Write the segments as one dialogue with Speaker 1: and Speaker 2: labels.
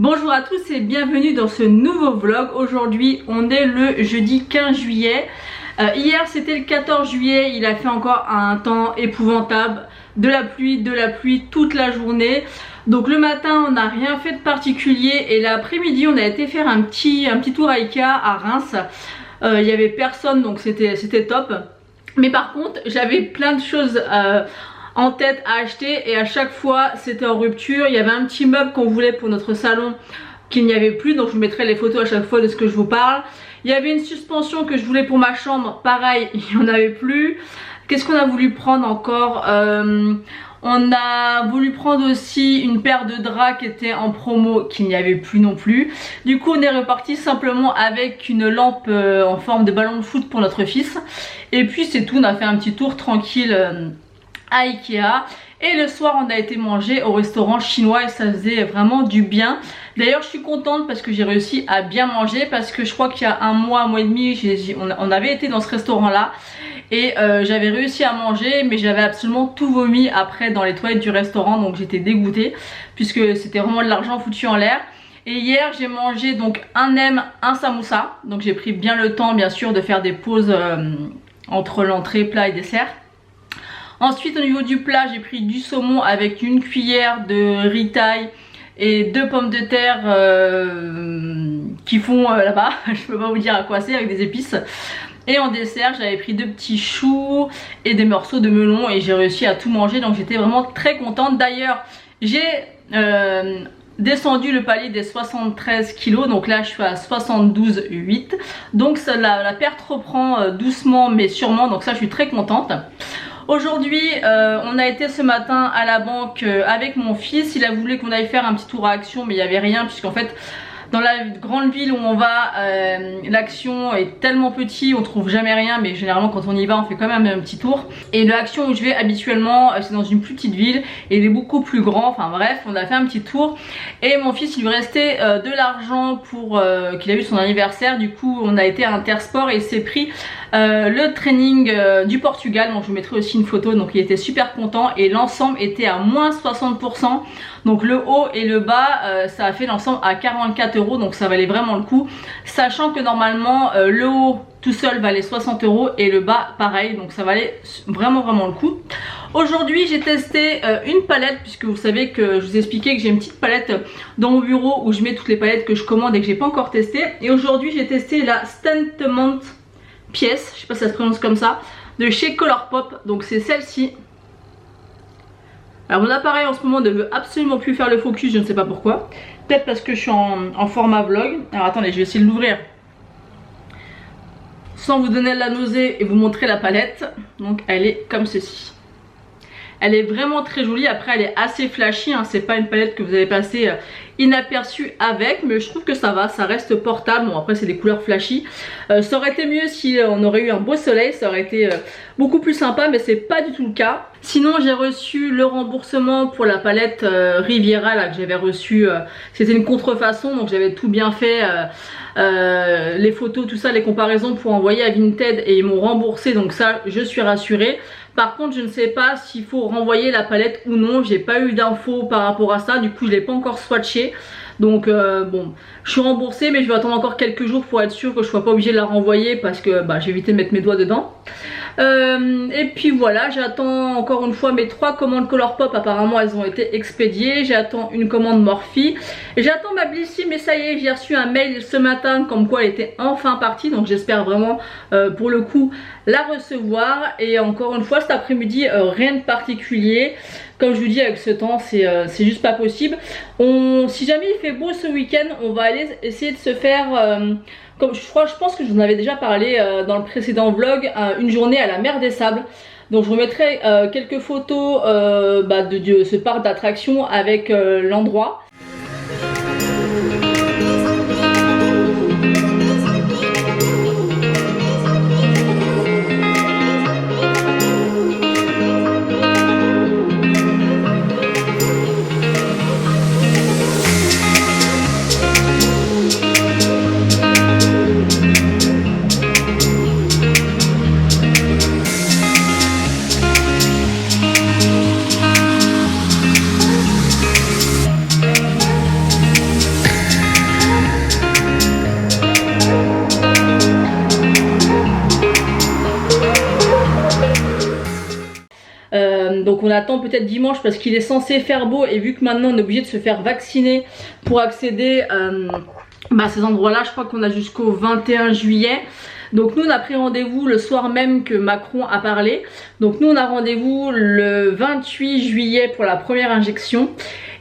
Speaker 1: Bonjour à tous et bienvenue dans ce nouveau vlog. Aujourd'hui on est le jeudi 15 juillet. Hier c'était le 14 juillet, il a fait encore un temps épouvantable. De la pluie toute la journée. Donc le matin on n'a rien fait de particulier et l'après-midi on a été faire un petit tour à Ikea à Reims. Il n'y avait personne donc c'était top. Mais par contre j'avais plein de choses en tête à acheter et à chaque fois c'était en rupture. Il y avait un petit meuble qu'on voulait pour notre salon qu'il n'y avait plus, donc je vous mettrai les photos à chaque fois de ce que je vous parle. Il y avait une suspension que je voulais pour ma chambre, pareil, il n'y en avait plus. Qu'est-ce qu'on a voulu prendre encore? On a voulu prendre aussi une paire de draps qui était en promo, qu'il n'y avait plus non plus. Du coup on est reparti simplement avec une lampe en forme de ballon de foot pour notre fils. Et puis c'est tout, on a fait un petit tour tranquille à Ikea. Et le soir on a été manger au restaurant chinois et ça faisait vraiment du bien. D'ailleurs je suis contente parce que j'ai réussi à bien manger, parce que je crois qu'il y a un mois et demi on avait été dans ce restaurant là et j'avais réussi à manger mais j'avais absolument tout vomi après dans les toilettes du restaurant, donc j'étais dégoûtée puisque c'était vraiment de l'argent foutu en l'air. Et hier j'ai mangé donc un nem, un samoussa, donc j'ai pris bien le temps bien sûr de faire des pauses entre l'entrée, plat et dessert. Ensuite au niveau du plat j'ai pris du saumon avec une cuillère de riz thaï et 2 pommes de terre qui font là-bas, je peux pas vous dire à quoi c'est, avec des épices. Et en dessert j'avais pris 2 petits choux et des morceaux de melon et j'ai réussi à tout manger, donc j'étais vraiment très contente. D'ailleurs j'ai descendu le palier des 73 kg, donc là je suis à 72,8, donc ça, la perte reprend doucement mais sûrement, donc ça je suis très contente. Aujourd'hui on a été ce matin à la banque avec mon fils. Il a voulu qu'on aille faire un petit tour à Action mais il n'y avait rien, puisqu'en fait dans la grande ville où on va, l'Action est tellement petit, on trouve jamais rien, mais généralement quand on y va on fait quand même un petit tour. Et l'Action où je vais habituellement c'est dans une plus petite ville et il est beaucoup plus grand, enfin bref on a fait un petit tour. Et mon fils il lui restait de l'argent pour qu'il a eu son anniversaire, du coup on a été à Intersport et il s'est pris le training du Portugal, donc je vous mettrai aussi une photo, donc il était super content et l'ensemble était à moins 60%, donc le haut et le bas ça a fait l'ensemble à 44 €, donc ça valait vraiment le coup, sachant que normalement le haut tout seul valait 60 € et le bas pareil, donc ça valait vraiment le coup. Aujourd'hui j'ai testé une palette, puisque vous savez que je vous ai expliqué que j'ai une petite palette dans mon bureau où je mets toutes les palettes que je commande et que j'ai pas encore testé. Et aujourd'hui j'ai testé la Statement pièce, je sais pas si ça se prononce comme ça, de chez Colourpop, donc c'est celle-ci. Alors mon appareil en ce moment ne veut absolument plus faire le focus, je ne sais pas pourquoi, peut-être parce que je suis en format vlog. Alors attendez, je vais essayer de l'ouvrir sans vous donner la nausée et vous montrer la palette. Donc elle est comme ceci. Elle est vraiment très jolie, après elle est assez flashy, hein. C'est pas une palette que vous allez passer inaperçue avec, mais je trouve que ça va, ça reste portable. Bon après c'est des couleurs flashy, ça aurait été mieux si on aurait eu un beau soleil, ça aurait été beaucoup plus sympa, mais c'est pas du tout le cas. Sinon j'ai reçu le remboursement pour la palette Riviera là, que j'avais reçu, c'était une contrefaçon, donc j'avais tout bien fait, les photos, tout ça, les comparaisons pour envoyer à Vinted et ils m'ont remboursé, donc ça je suis rassurée. Par contre je ne sais pas s'il faut renvoyer la palette ou non, j'ai pas eu d'infos par rapport à ça, du coup je l'ai pas encore swatché. Donc bon, je suis remboursée mais je vais attendre encore quelques jours pour être sûre que je sois pas obligée de la renvoyer, parce que j'ai évité de mettre mes doigts dedans. Et puis voilà, j'attends encore une fois mes 3 commandes Colourpop, apparemment elles ont été expédiées. J'attends une commande Morphe et j'attends ma Blissy, mais ça y est, j'ai reçu un mail ce matin comme quoi elle était enfin partie, donc j'espère vraiment pour le coup la recevoir. Et encore une fois cet après-midi rien de particulier, comme je vous dis avec ce temps c'est juste pas possible. Si jamais il fait beau ce week-end on va aller essayer de se faire comme je pense que je vous en avais déjà parlé dans le précédent vlog, une journée à la mer des Sables. Donc je vous mettrai quelques photos de ce parc d'attractions avec l'endroit. Donc on attend peut-être dimanche parce qu'il est censé faire beau, et vu que maintenant on est obligé de se faire vacciner pour accéder à ces endroits là, je crois qu'on a jusqu'au 21 juillet. Donc nous on a pris rendez-vous le soir même que Macron a parlé. Donc nous on a rendez-vous le 28 juillet pour la première injection.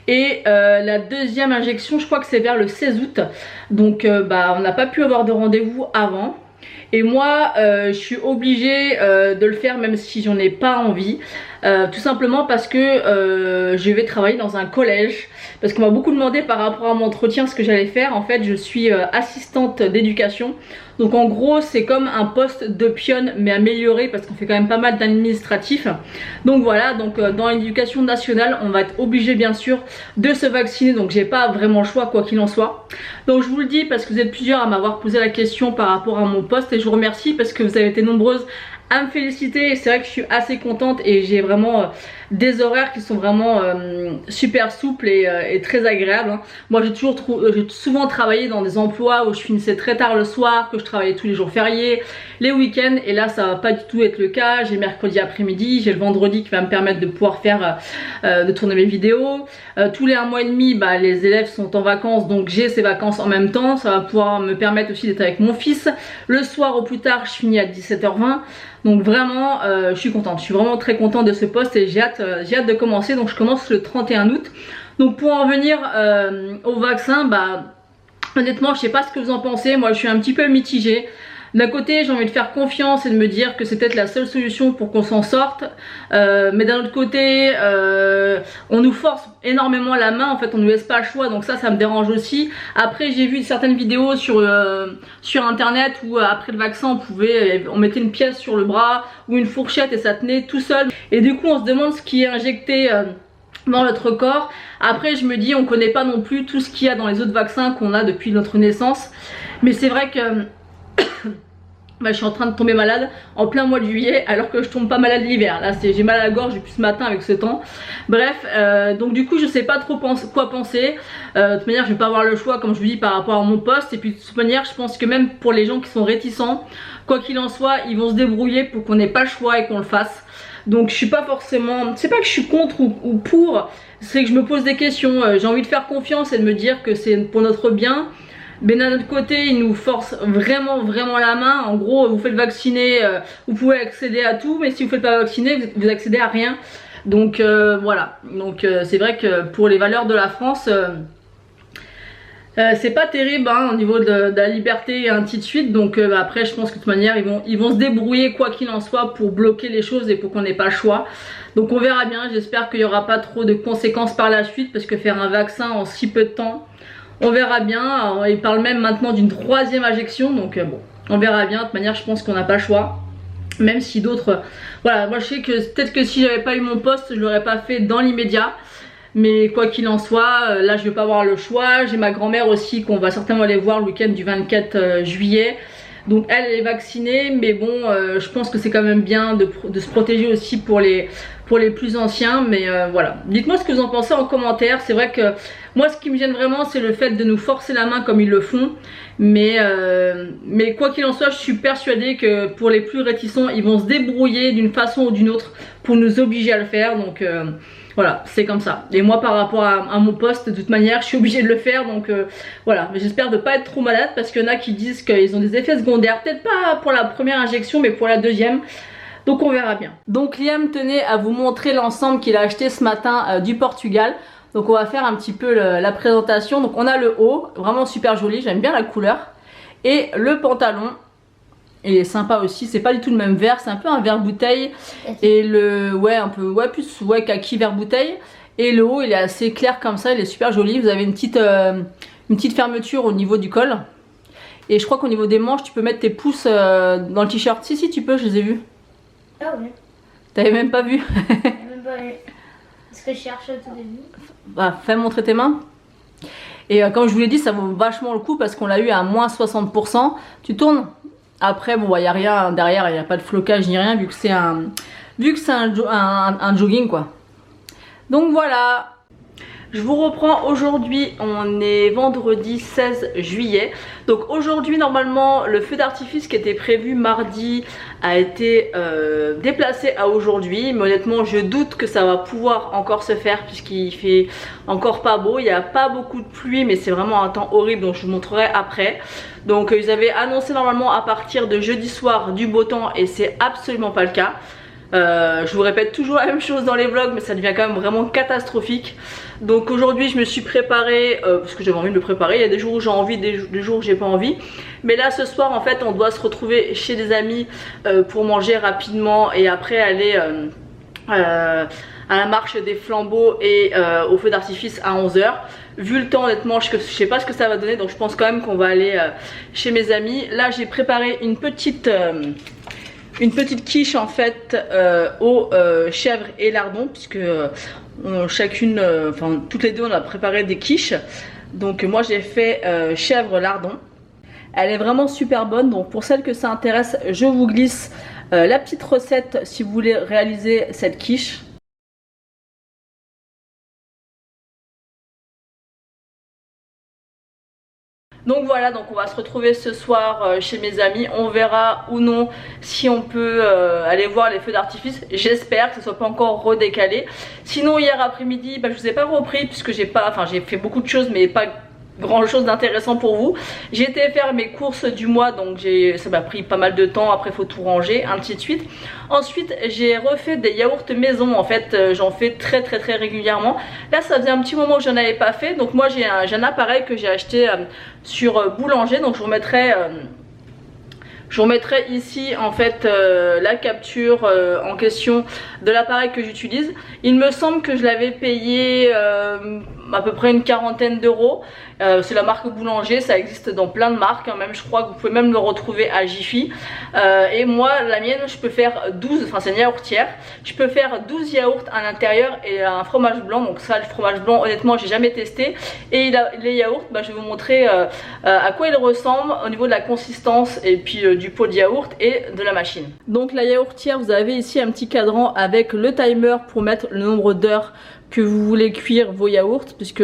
Speaker 1: Et la deuxième injection, je crois que c'est vers le 16 août. Donc on n'a pas pu avoir de rendez-vous avant. Et moi je suis obligée de le faire même si j'en ai pas envie. Tout simplement parce que je vais travailler dans un collège. Parce qu'on m'a beaucoup demandé par rapport à mon entretien ce que j'allais faire. En fait je suis assistante d'éducation. Donc en gros c'est comme un poste de pionne mais amélioré, parce qu'on fait quand même pas mal d'administratifs. Donc voilà, donc dans l'éducation nationale on va être obligé bien sûr de se vacciner. Donc j'ai pas vraiment le choix quoi qu'il en soit. Donc je vous le dis parce que vous êtes plusieurs à m'avoir posé la question par rapport à mon poste. Et je vous remercie parce que vous avez été nombreuses à me féliciter. Et c'est vrai que je suis assez contente et j'ai vraiment des horaires qui sont vraiment super souples et très agréables, hein. Moi j'ai souvent travaillé dans des emplois où je finissais très tard le soir, que je travaillais tous les jours fériés, les week-ends, et là ça va pas du tout être le cas. J'ai mercredi après-midi, j'ai le vendredi qui va me permettre de pouvoir faire de tourner mes vidéos. Tous les 1 mois et demi les élèves sont en vacances, donc j'ai ces vacances en même temps. Ça va pouvoir me permettre aussi d'être avec mon fils. Le soir au plus tard je finis à 17h20. Donc vraiment je suis contente, je suis vraiment très contente de ce poste et j'ai hâte de commencer. Donc je commence le 31 août. Donc pour en venir au vaccin, honnêtement je sais pas ce que vous en pensez. Moi je suis un petit peu mitigée. D'un côté j'ai envie de faire confiance et de me dire que c'est peut-être la seule solution pour qu'on s'en sorte, mais d'un autre côté on nous force énormément la main, en fait on nous laisse pas le choix, donc ça me dérange aussi. Après j'ai vu certaines vidéos sur internet où après le vaccin on mettait une pièce sur le bras ou une fourchette et ça tenait tout seul, et du coup on se demande ce qui est injecté dans notre corps. Après je me dis on connaît pas non plus tout ce qu'il y a dans les autres vaccins qu'on a depuis notre naissance, mais c'est vrai que je suis en train de tomber malade en plein mois de juillet alors que je tombe pas malade l'hiver. Là j'ai mal à la gorge depuis ce matin avec ce temps. Bref, donc du coup je sais pas trop quoi penser. De toute manière je vais pas avoir le choix comme je vous dis par rapport à mon poste. Et puis de toute manière je pense que même pour les gens qui sont réticents, quoi qu'il en soit ils vont se débrouiller pour qu'on n'ait pas le choix et qu'on le fasse. Donc je suis pas forcément, c'est pas que je suis contre ou pour, c'est que je me pose des questions. J'ai envie de faire confiance et de me dire que c'est pour notre bien. Mais d'un autre côté ils nous forcent vraiment la main. En gros vous faites vacciner, vous pouvez accéder à tout, mais si vous ne faites pas vacciner vous accédez à rien. Donc voilà, donc c'est vrai que pour les valeurs de la France c'est pas terrible au niveau de la liberté et ainsi de suite. Donc après je pense que de toute manière ils vont se débrouiller quoi qu'il en soit pour bloquer les choses et pour qu'on n'ait pas le choix. Donc on verra bien, j'espère qu'il n'y aura pas trop de conséquences par la suite, parce que faire un vaccin en si peu de temps, on verra bien. Alors, il parle même maintenant d'une 3e injection, donc bon, on verra bien. De toute manière je pense qu'on n'a pas le choix. Même si d'autres, voilà, moi je sais que peut-être que si j'avais pas eu mon poste je l'aurais pas fait dans l'immédiat. Mais quoi qu'il en soit, là je vais pas avoir le choix. J'ai ma grand-mère aussi qu'on va certainement aller voir le week-end du 24 juillet. Donc elle est vaccinée, mais bon je pense que c'est quand même bien de se protéger aussi pour les plus anciens. Mais voilà, dites-moi ce que vous en pensez en commentaire. C'est vrai que moi ce qui me gêne vraiment c'est le fait de nous forcer la main comme ils le font. Mais quoi qu'il en soit je suis persuadée que pour les plus réticents ils vont se débrouiller d'une façon ou d'une autre pour nous obliger à le faire. Donc voilà, c'est comme ça. Et moi par rapport à mon poste, de toute manière je suis obligée de le faire. Donc voilà, j'espère de pas être trop malade, parce qu'il y en a qui disent qu'ils ont des effets secondaires, peut-être pas pour la première injection mais pour la deuxième. Donc on verra bien. Donc Liam tenait à vous montrer l'ensemble qu'il a acheté ce matin du Portugal. Donc on va faire un petit peu la présentation. Donc on a le haut, vraiment super joli, j'aime bien la couleur. Et le pantalon, il est sympa aussi, c'est pas du tout le même vert, c'est un peu un vert bouteille. Et le, plus kaki vert bouteille. Et le haut il est assez clair comme ça, il est super joli. Vous avez une petite fermeture au niveau du col. Et je crois qu'au niveau des manches tu peux mettre tes pouces dans le t-shirt. Si tu peux, je les ai vus.
Speaker 2: Ah ouais.
Speaker 1: T'avais même pas vu?
Speaker 2: Même pas vu. Ce que je cherchais au tout début.
Speaker 1: Fais montrer tes mains. Et comme je vous l'ai dit, ça vaut vachement le coup parce qu'on l'a eu à moins 60%. Tu tournes. Après bon il n'y a rien derrière, il n'y a pas de flocage ni rien vu que c'est un jogging quoi. Donc voilà. Je vous reprends aujourd'hui, on est vendredi 16 juillet. Donc aujourd'hui normalement le feu d'artifice qui était prévu mardi a été déplacé à aujourd'hui. Mais honnêtement je doute que ça va pouvoir encore se faire puisqu'il fait encore pas beau. Il n'y a pas beaucoup de pluie mais c'est vraiment un temps horrible, donc je vous montrerai après. Donc ils avaient annoncé normalement à partir de jeudi soir du beau temps et c'est absolument pas le cas. Je vous répète toujours la même chose dans les vlogs mais ça devient quand même vraiment catastrophique. Donc aujourd'hui je me suis préparée parce que j'avais envie de me préparer. Il y a des jours où j'ai envie, des jours où j'ai pas envie. Mais là ce soir en fait on doit se retrouver chez des amis pour manger rapidement et après aller à la marche des flambeaux et au feu d'artifice à 11 h. Vu le temps honnêtement je sais pas ce que ça va donner, donc je pense quand même qu'on va aller chez mes amis. Là j'ai préparé une petite quiche en fait aux chèvres et lardons puisque chacune, enfin toutes les deux on a préparé des quiches. Donc moi j'ai fait chèvre lardon. Elle est vraiment super bonne, donc pour celles que ça intéresse je vous glisse la petite recette si vous voulez réaliser cette quiche. Donc voilà, donc on va se retrouver ce soir chez mes amis. On verra ou non si on peut aller voir les feux d'artifice. J'espère que ce soit pas encore redécalé. Sinon hier après-midi, je vous ai pas repris puisque j'ai fait beaucoup de choses mais pas grand chose d'intéressant pour vous. J'ai été faire mes courses du mois, donc ça m'a pris pas mal de temps. Après faut tout ranger, ainsi de suite. Ensuite j'ai refait des yaourts maison. En fait j'en fais très régulièrement. Là ça faisait un petit moment que j'en avais pas fait, donc moi j'ai un appareil que j'ai acheté sur Boulanger. Donc je vous remettrai ici en fait la capture en question de l'appareil que j'utilise. Il me semble que je l'avais payé à peu près une quarantaine d'euros. C'est la marque Boulanger, ça existe dans plein de marques, hein. Même je crois que vous pouvez même le retrouver à Jiffy. Et moi la mienne je peux faire 12, enfin c'est une yaourtière, je peux faire 12 yaourts à l'intérieur et un fromage blanc. Donc ça le fromage blanc honnêtement j'ai jamais testé. Et les yaourts, je vais vous montrer à quoi ils ressemblent au niveau de la consistance et puis du pot de yaourt et de la machine. Donc la yaourtière, vous avez ici un petit cadran avec le timer pour mettre le nombre d'heures que vous voulez cuire vos yaourts, puisque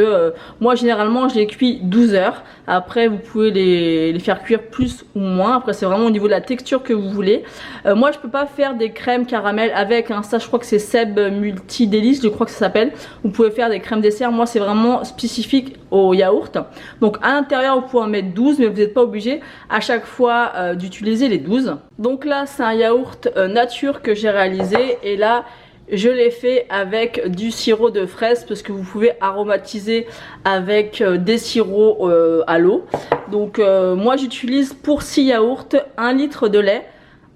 Speaker 1: moi généralement je les cuis 12 heures. Après vous pouvez les faire cuire plus ou moins, après c'est vraiment au niveau de la texture que vous voulez. Moi je peux pas faire des crèmes caramel avec ça, je crois que c'est Seb Multi Délice, je crois que ça s'appelle. Vous pouvez faire des crèmes dessert, moi c'est vraiment spécifique au yaourt. Donc à l'intérieur vous pouvez en mettre 12 mais vous n'êtes pas obligé à chaque fois d'utiliser les 12. Donc là c'est un yaourt nature que j'ai réalisé et là je l'ai fait avec du sirop de fraise parce que vous pouvez aromatiser avec des sirops à l'eau. Donc moi j'utilise pour 6 yaourts 1 litre de lait,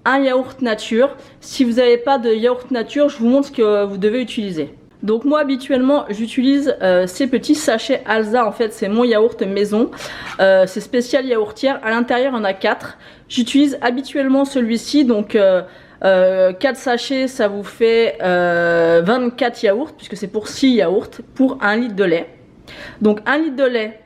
Speaker 1: un yaourt nature. Si vous n'avez pas de yaourt nature, je vous montre ce que vous devez utiliser. Donc moi habituellement j'utilise ces petits sachets Alza, en fait c'est mon yaourt maison, c'est spécial yaourtière, à l'intérieur il y en a 4. J'utilise habituellement celui-ci, donc 4 sachets ça vous fait 24 yaourts puisque c'est pour 6 yaourts pour 1 litre de lait. Donc 1 litre de lait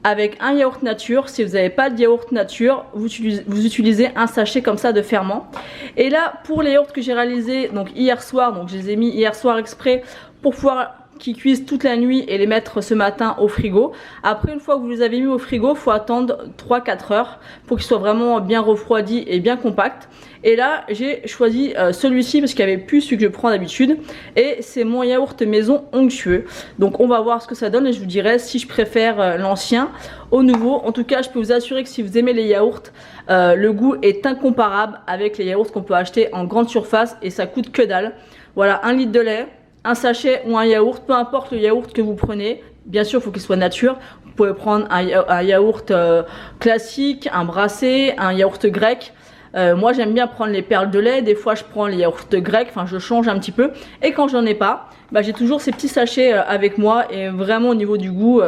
Speaker 1: avec un yaourt nature. Si vous n'avez pas de yaourt nature, vous utilisez un sachet comme ça de ferment. Et là pour les yaourts que j'ai réalisés donc hier soir, donc je les ai mis hier soir exprès pour pouvoir qu'ils cuisent toute la nuit et les mettre ce matin au frigo. Après une fois que vous les avez mis au frigo, il faut attendre 3-4 heures pour qu'ils soient vraiment bien refroidis et bien compacts. Et là j'ai choisi celui-ci parce qu'il n'y avait plus celui que je prends d'habitude et c'est mon yaourt maison onctueux. Donc on va voir ce que ça donne et je vous dirai si je préfère l'ancien au nouveau. En tout cas je peux vous assurer que si vous aimez les yaourts, le goût est incomparable avec les yaourts qu'on peut acheter en grande surface et ça coûte que dalle. Voilà, 1 litre de lait, un sachet ou un yaourt, peu importe le yaourt que vous prenez. Bien sûr il faut qu'il soit nature. Vous pouvez prendre un yaourt classique, un brassé, un yaourt grec. Moi j'aime bien prendre les perles de lait, des fois je prends les yaourts grecs, enfin je change un petit peu. Et quand j'en ai pas, j'ai toujours ces petits sachets avec moi et vraiment au niveau du goût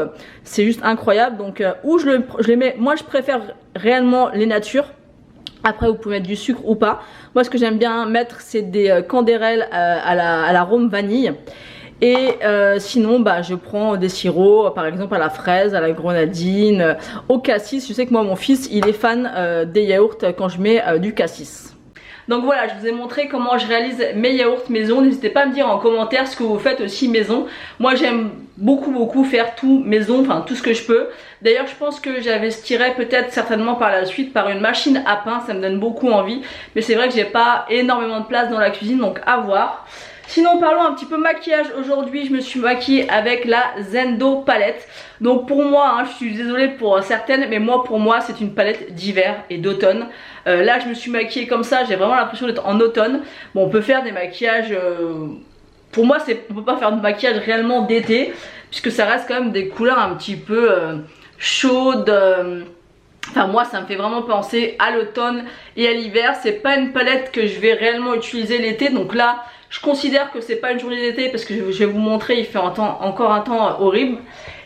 Speaker 1: c'est juste incroyable. Donc où je les mets, moi je préfère réellement les natures. Après vous pouvez mettre du sucre ou pas. Moi ce que j'aime bien mettre c'est des candérelles à l'arôme vanille. Et sinon je prends des sirops par exemple à la fraise, à la grenadine, au cassis. Je sais que moi mon fils il est fan des yaourts quand je mets du cassis. Donc voilà, je vous ai montré comment je réalise mes yaourts maison. N'hésitez pas à me dire en commentaire ce que vous faites aussi maison. Moi j'aime beaucoup faire tout maison, enfin tout ce que je peux. D'ailleurs je pense que j'investirai peut-être certainement par la suite par une machine à pain, ça me donne beaucoup envie. Mais c'est vrai que j'ai pas énormément de place dans la cuisine, donc à voir. Sinon parlons un petit peu maquillage. Aujourd'hui je me suis maquillée avec la Zendo palette. Donc pour moi, hein, je suis désolée pour certaines, mais moi pour moi c'est une palette d'hiver et d'automne. Là je me suis maquillée comme ça, j'ai vraiment l'impression d'être en automne. Bon, on peut faire des maquillages, pour moi on peut pas faire de maquillage réellement d'été, puisque ça reste quand même des couleurs un petit peu chaudes. Enfin moi ça me fait vraiment penser à l'automne et à l'hiver. C'est pas une palette que je vais réellement utiliser l'été, donc là je considère que c'est pas une journée d'été parce que je vais vous montrer, il fait encore un temps horrible.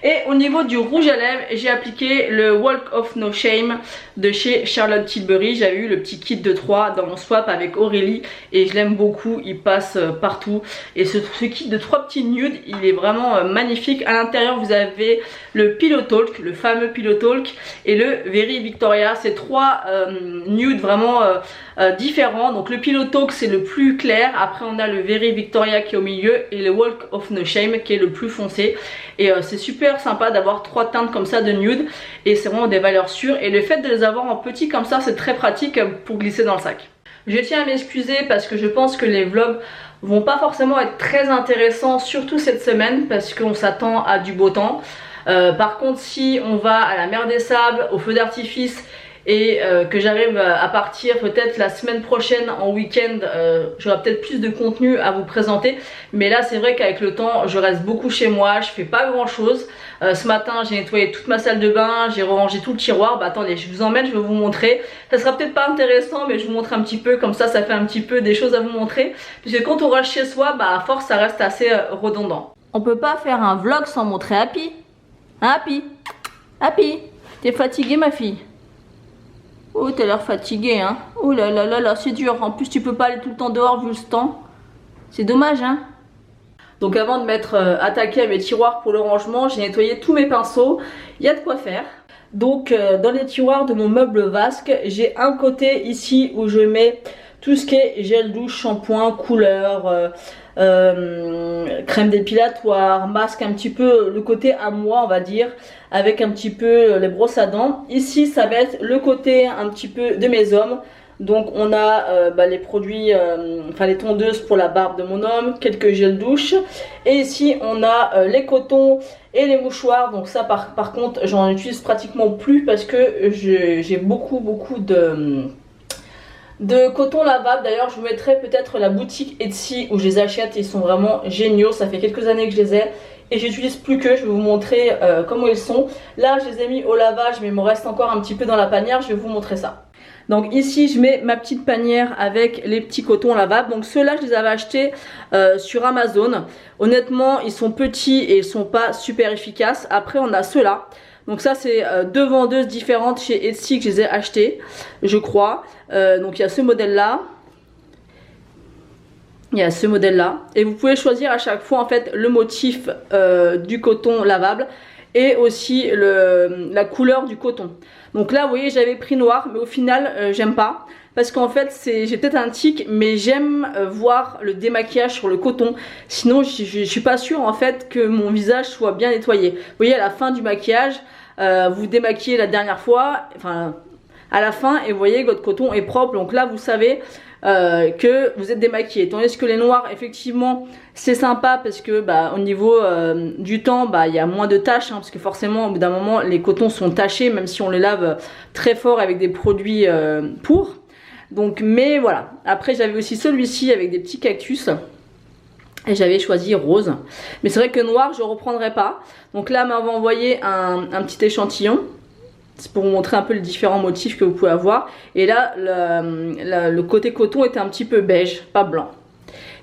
Speaker 1: Et au niveau du rouge à lèvres, j'ai appliqué le Walk of No Shame de chez Charlotte Tilbury. J'avais eu le petit kit de 3 dans mon swap avec Aurélie et je l'aime beaucoup, il passe partout. Et ce kit de 3 petits nudes, il est vraiment magnifique. À l'intérieur vous avez le Pillow Talk, le fameux Pillow Talk, et le Very Victoria. C'est 3 nudes vraiment différents. Donc le Pillow Talk c'est le plus clair, après on a le Very Victoria qui est au milieu et le Walk of No Shame qui est le plus foncé. Et c'est super sympa d'avoir 3 teintes comme ça de nude et c'est vraiment des valeurs sûres. Et le fait de les avoir en petit comme ça, c'est très pratique pour glisser dans le sac. Je tiens à m'excuser parce que je pense que les vlogs vont pas forcément être très intéressants, surtout cette semaine parce qu'on s'attend à du beau temps. Par contre si on va à la mer des sables, au feu d'artifice et que j'arrive à partir peut-être la semaine prochaine en week-end, j'aurai peut-être plus de contenu à vous présenter. Mais là c'est vrai qu'avec le temps je reste beaucoup chez moi, je fais pas grand chose. Ce matin j'ai nettoyé toute ma salle de bain, j'ai rangé tout le tiroir. Bah attendez, je vous emmène, je vais vous montrer. Ça sera peut-être pas intéressant mais je vous montre un petit peu, comme ça fait un petit peu des choses à vous montrer. Puisque quand on reste chez soi, bah à force ça reste assez redondant. On peut pas faire un vlog sans montrer Happy. Hein, Happy? Happy, t'es fatiguée ma fille? Oh, t'as l'air fatiguée, hein. Oh là là là là, c'est dur. En plus, tu peux pas aller tout le temps dehors vu ce temps. C'est dommage, hein. Donc avant de m'être attaquée à mes tiroirs pour le rangement, j'ai nettoyé tous mes pinceaux. Il y a de quoi faire. Donc dans les tiroirs de mon meuble vasque, j'ai un côté ici où je mets tout ce qui est gel douche, shampoing, couleur, crème dépilatoire, masque, un petit peu le côté à moi on va dire, avec un petit peu les brosses à dents. Ici ça va être le côté un petit peu de mes hommes. Donc on a les produits, enfin les tondeuses pour la barbe de mon homme, quelques gels douche. Et ici on a les cotons et les mouchoirs. Donc ça par contre j'en utilise pratiquement plus parce que j'ai beaucoup de coton lavable. D'ailleurs je vous mettrai peut-être la boutique Etsy où je les achète, ils sont vraiment géniaux. Ça fait quelques années que je les ai et j'utilise plus que, je vais vous montrer comment ils sont. Là je les ai mis au lavage mais il me reste encore un petit peu dans la panière, je vais vous montrer ça. Donc ici je mets ma petite panière avec les petits cotons lavables. Donc ceux-là je les avais achetés sur Amazon. Honnêtement ils sont petits et ils sont pas super efficaces. Après on a ceux-là. Donc ça c'est 2 vendeuses différentes chez Etsy que je les ai achetés, je crois. Donc il y a ce modèle là. Il y a ce modèle là. Et vous pouvez choisir à chaque fois en fait le motif du coton lavable. Et aussi la couleur du coton. Donc là vous voyez j'avais pris noir, mais au final j'aime pas. Parce qu'en fait j'ai peut-être un tic, mais j'aime voir le démaquillage sur le coton. Sinon je suis pas sûre en fait que mon visage soit bien nettoyé. Vous voyez à la fin du maquillage, vous démaquillez la dernière fois, enfin à la fin, et vous voyez que votre coton est propre. Donc là vous savez que vous êtes démaquillé. Tandis que les noirs effectivement c'est sympa parce que au niveau du temps il y a moins de taches, hein, parce que forcément au bout d'un moment les cotons sont tachés même si on les lave très fort avec des produits pour. Donc mais voilà. Après j'avais aussi celui-ci avec des petits cactus et j'avais choisi rose, mais c'est vrai que noir je reprendrai pas. Donc là m'avait envoyé un petit échantillon. C'est pour vous montrer un peu les différents motifs que vous pouvez avoir. Et là, le côté coton était un petit peu beige, pas blanc.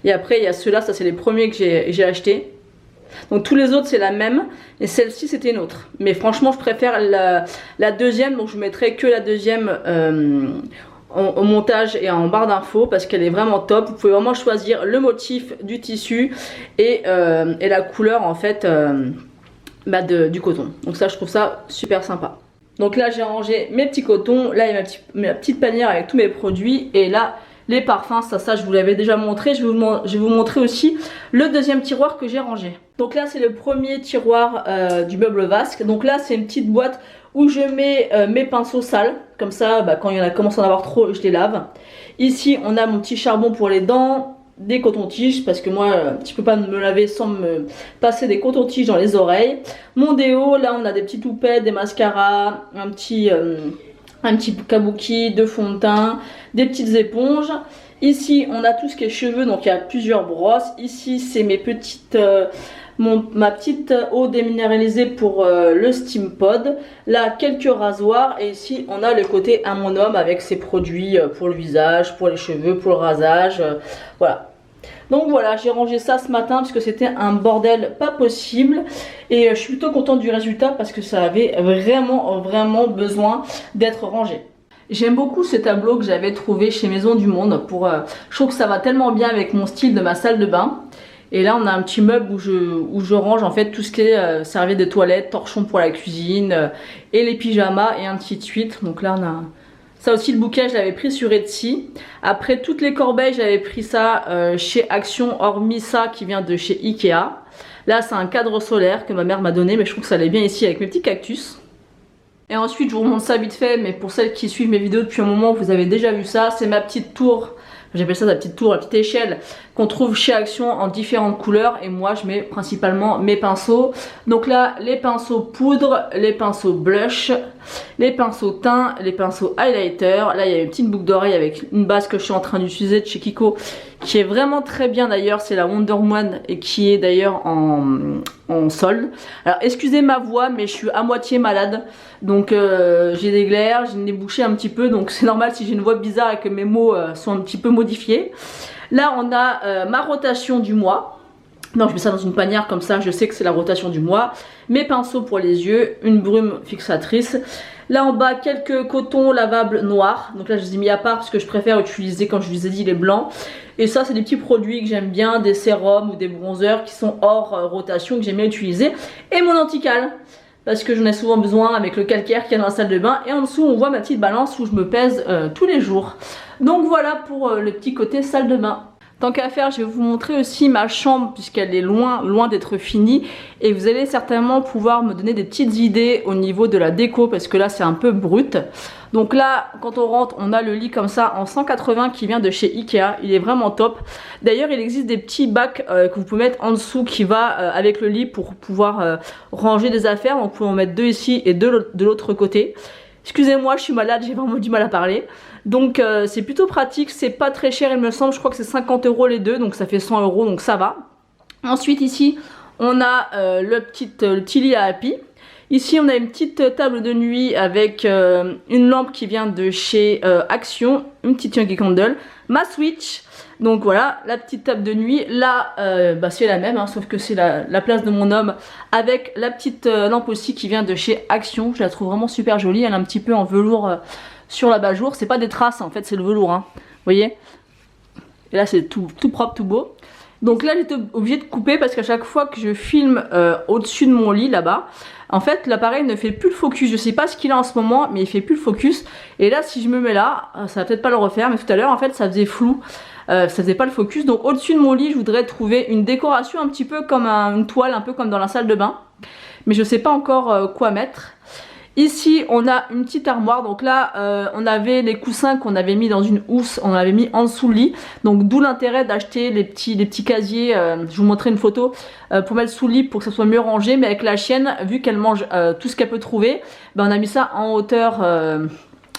Speaker 1: Et après, il y a ceux-là, ça c'est les premiers que j'ai achetés. Donc tous les autres c'est la même. Et celle-ci c'était une autre. Mais franchement, je préfère la deuxième. Donc je mettrai que la deuxième au montage et en barre d'infos parce qu'elle est vraiment top. Vous pouvez vraiment choisir le motif du tissu et la couleur en fait du coton. Donc ça, je trouve ça super sympa. Donc là j'ai rangé mes petits cotons, là il y a ma petite panière avec tous mes produits et là les parfums, ça je vous l'avais déjà montré. Je vais vous montrer aussi le deuxième tiroir que j'ai rangé. Donc là c'est le premier tiroir du meuble vasque. Donc là c'est une petite boîte où je mets mes pinceaux sales. Comme ça quand il y en a commence à en avoir trop, je les lave. Ici on a mon petit charbon pour les dents, des cotons-tiges parce que moi je peux pas me laver sans me passer des cotons-tiges dans les oreilles. Mon déo, là on a des petits toupettes, des mascaras, un petit kabuki, de fond de teint, des petites éponges. Ici on a tout ce qui est cheveux, donc il y a plusieurs brosses. Ici c'est mes petites ma petite eau déminéralisée pour le steam pod. Là quelques rasoirs et ici on a le côté à mon homme avec ses produits pour le visage, pour les cheveux, pour le rasage, voilà. Donc voilà, j'ai rangé ça ce matin parce que c'était un bordel pas possible et je suis plutôt contente du résultat parce que ça avait vraiment besoin d'être rangé. J'aime beaucoup ce tableau que j'avais trouvé chez Maison du Monde je trouve que ça va tellement bien avec mon style de ma salle de bain. Et là on a un petit meuble où je range en fait tout ce qui est serviette de toilette, torchon pour la cuisine et les pyjamas et ainsi de suite. Donc là on a ça aussi, le bouquet je l'avais pris sur Etsy. Après toutes les corbeilles j'avais pris ça chez Action, hormis ça qui vient de chez Ikea. Là c'est un cadre solaire que ma mère m'a donné mais je trouve que ça allait bien ici avec mes petits cactus. Et ensuite je vous remonte ça vite fait, mais pour celles qui suivent mes vidéos depuis un moment vous avez déjà vu ça. C'est ma petite tour, j'appelle ça la petite tour, la petite échelle qu'on trouve chez Action en différentes couleurs. Et moi je mets principalement mes pinceaux. Donc là les pinceaux poudre, les pinceaux blush, les pinceaux teint, les pinceaux highlighter. Là il y a une petite boucle d'oreille avec une base que je suis en train d'utiliser de chez Kiko, qui est vraiment très bien d'ailleurs, c'est la Wonder Woman et qui est d'ailleurs en solde. Alors excusez ma voix mais je suis à moitié malade, donc j'ai des glaires, j'ai le nez bouché un petit peu, donc c'est normal si j'ai une voix bizarre et que mes mots sont un petit peu modifiés. Là on a ma rotation du mois. Non, je mets ça dans une panière comme ça, je sais que c'est la rotation du mois. Mes pinceaux pour les yeux, une brume fixatrice. Là en bas, quelques cotons lavables noirs. Donc là je les ai mis à part parce que je préfère utiliser, comme je vous ai dit, les blancs. Et ça c'est des petits produits que j'aime bien, des sérums ou des bronzers qui sont hors rotation, que j'aime bien utiliser. Et mon anti-cal, parce que j'en ai souvent besoin avec le calcaire qu'il y a dans la salle de bain. Et en dessous on voit ma petite balance où je me pèse tous les jours. Donc voilà pour le petit côté salle de bain. Tant qu'à faire, je vais vous montrer aussi ma chambre puisqu'elle est loin d'être finie. Et vous allez certainement pouvoir me donner des petites idées au niveau de la déco parce que là c'est un peu brut. Donc là, quand on rentre, on a le lit comme ça en 180 qui vient de chez Ikea. Il est vraiment top. D'ailleurs, il existe des petits bacs que vous pouvez mettre en dessous qui va avec le lit pour pouvoir ranger des affaires. Donc, vous pouvez en mettre deux ici et deux de l'autre côté. Excusez-moi, je suis malade, j'ai vraiment du mal à parler. Donc c'est plutôt pratique, c'est pas très cher il me semble, je crois que c'est 50 € les deux, donc ça fait 100 €, donc ça va. Ensuite ici, on a le petit lit à Happy. Ici on a une petite table de nuit avec une lampe qui vient de chez Action, une petite Yankee Candle, ma Switch. Donc voilà, la petite table de nuit. Là, c'est la même, hein, sauf que c'est la place de mon homme avec la petite lampe aussi qui vient de chez Action. Je la trouve vraiment super jolie. Elle est un petit peu en velours sur l'abat-jour. C'est pas des traces, en fait, c'est le velours. Hein. Vous voyez? Et là, c'est tout propre, tout beau. Donc là, j'étais obligée de couper parce qu'à chaque fois que je filme au-dessus de mon lit, là-bas, en fait, l'appareil ne fait plus le focus. Je sais pas ce qu'il a en ce moment, mais il fait plus le focus. Et là, si je me mets là, ça va peut-être pas le refaire, mais tout à l'heure, en fait, ça faisait flou. Ça faisait pas le focus. Donc au-dessus de mon lit je voudrais trouver une décoration un petit peu comme une toile, un peu comme dans la salle de bain, mais je sais pas encore quoi mettre. Ici on a une petite armoire, donc là on avait les coussins qu'on avait mis dans une housse, on avait mis en dessous le lit, donc d'où l'intérêt d'acheter les petits casiers, je vous montrerai une photo pour mettre sous le lit pour que ça soit mieux rangé. Mais avec la chienne, vu qu'elle mange tout ce qu'elle peut trouver, on a mis ça en hauteur,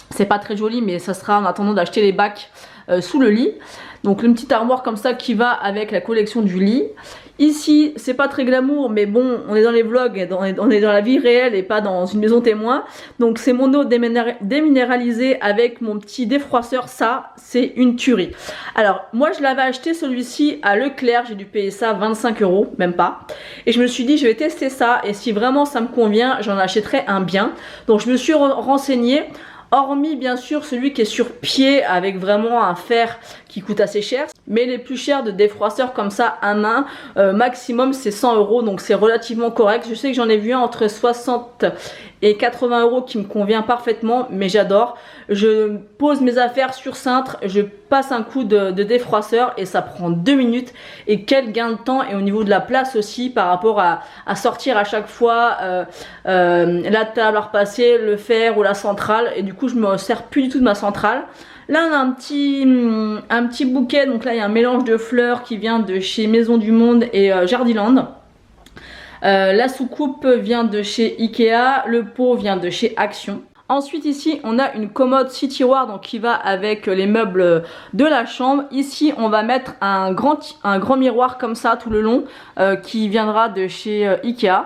Speaker 1: c'est pas très joli mais ça sera en attendant d'acheter les bacs sous le lit. Donc une petite armoire comme ça qui va avec la collection du lit. Ici c'est pas très glamour mais bon, on est dans les vlogs, on est dans la vie réelle et pas dans une maison témoin. Donc c'est mon eau déminéralisée avec mon petit défroisseur. Ça c'est une tuerie. Alors moi je l'avais acheté celui-ci à Leclerc, j'ai dû payer ça 25 €, même pas. Et je me suis dit je vais tester ça et si vraiment ça me convient j'en achèterai un bien. Donc je me suis renseignée. Hormis bien sûr celui qui est sur pied avec vraiment un fer qui coûte assez cher. Mais les plus chers de défroisseurs comme ça à main, maximum c'est 100 €, donc c'est relativement correct. Je sais que j'en ai vu un entre 60 et 80 € qui me convient parfaitement, mais j'adore. Je pose mes affaires sur cintre, je passe un coup de défroisseur et ça prend 2 minutes. Et quel gain de temps, et au niveau de la place aussi par rapport à sortir à chaque fois la table à repasser, le fer ou la centrale. Et du coup je me sers plus du tout de ma centrale. Là on a un petit bouquet, donc là il y a un mélange de fleurs qui vient de chez Maison du Monde et Jardiland. La soucoupe vient de chez Ikea, le pot vient de chez Action. Ensuite ici on a une commode 6 tiroirs donc qui va avec les meubles de la chambre. Ici on va mettre un grand miroir comme ça tout le long qui viendra de chez Ikea.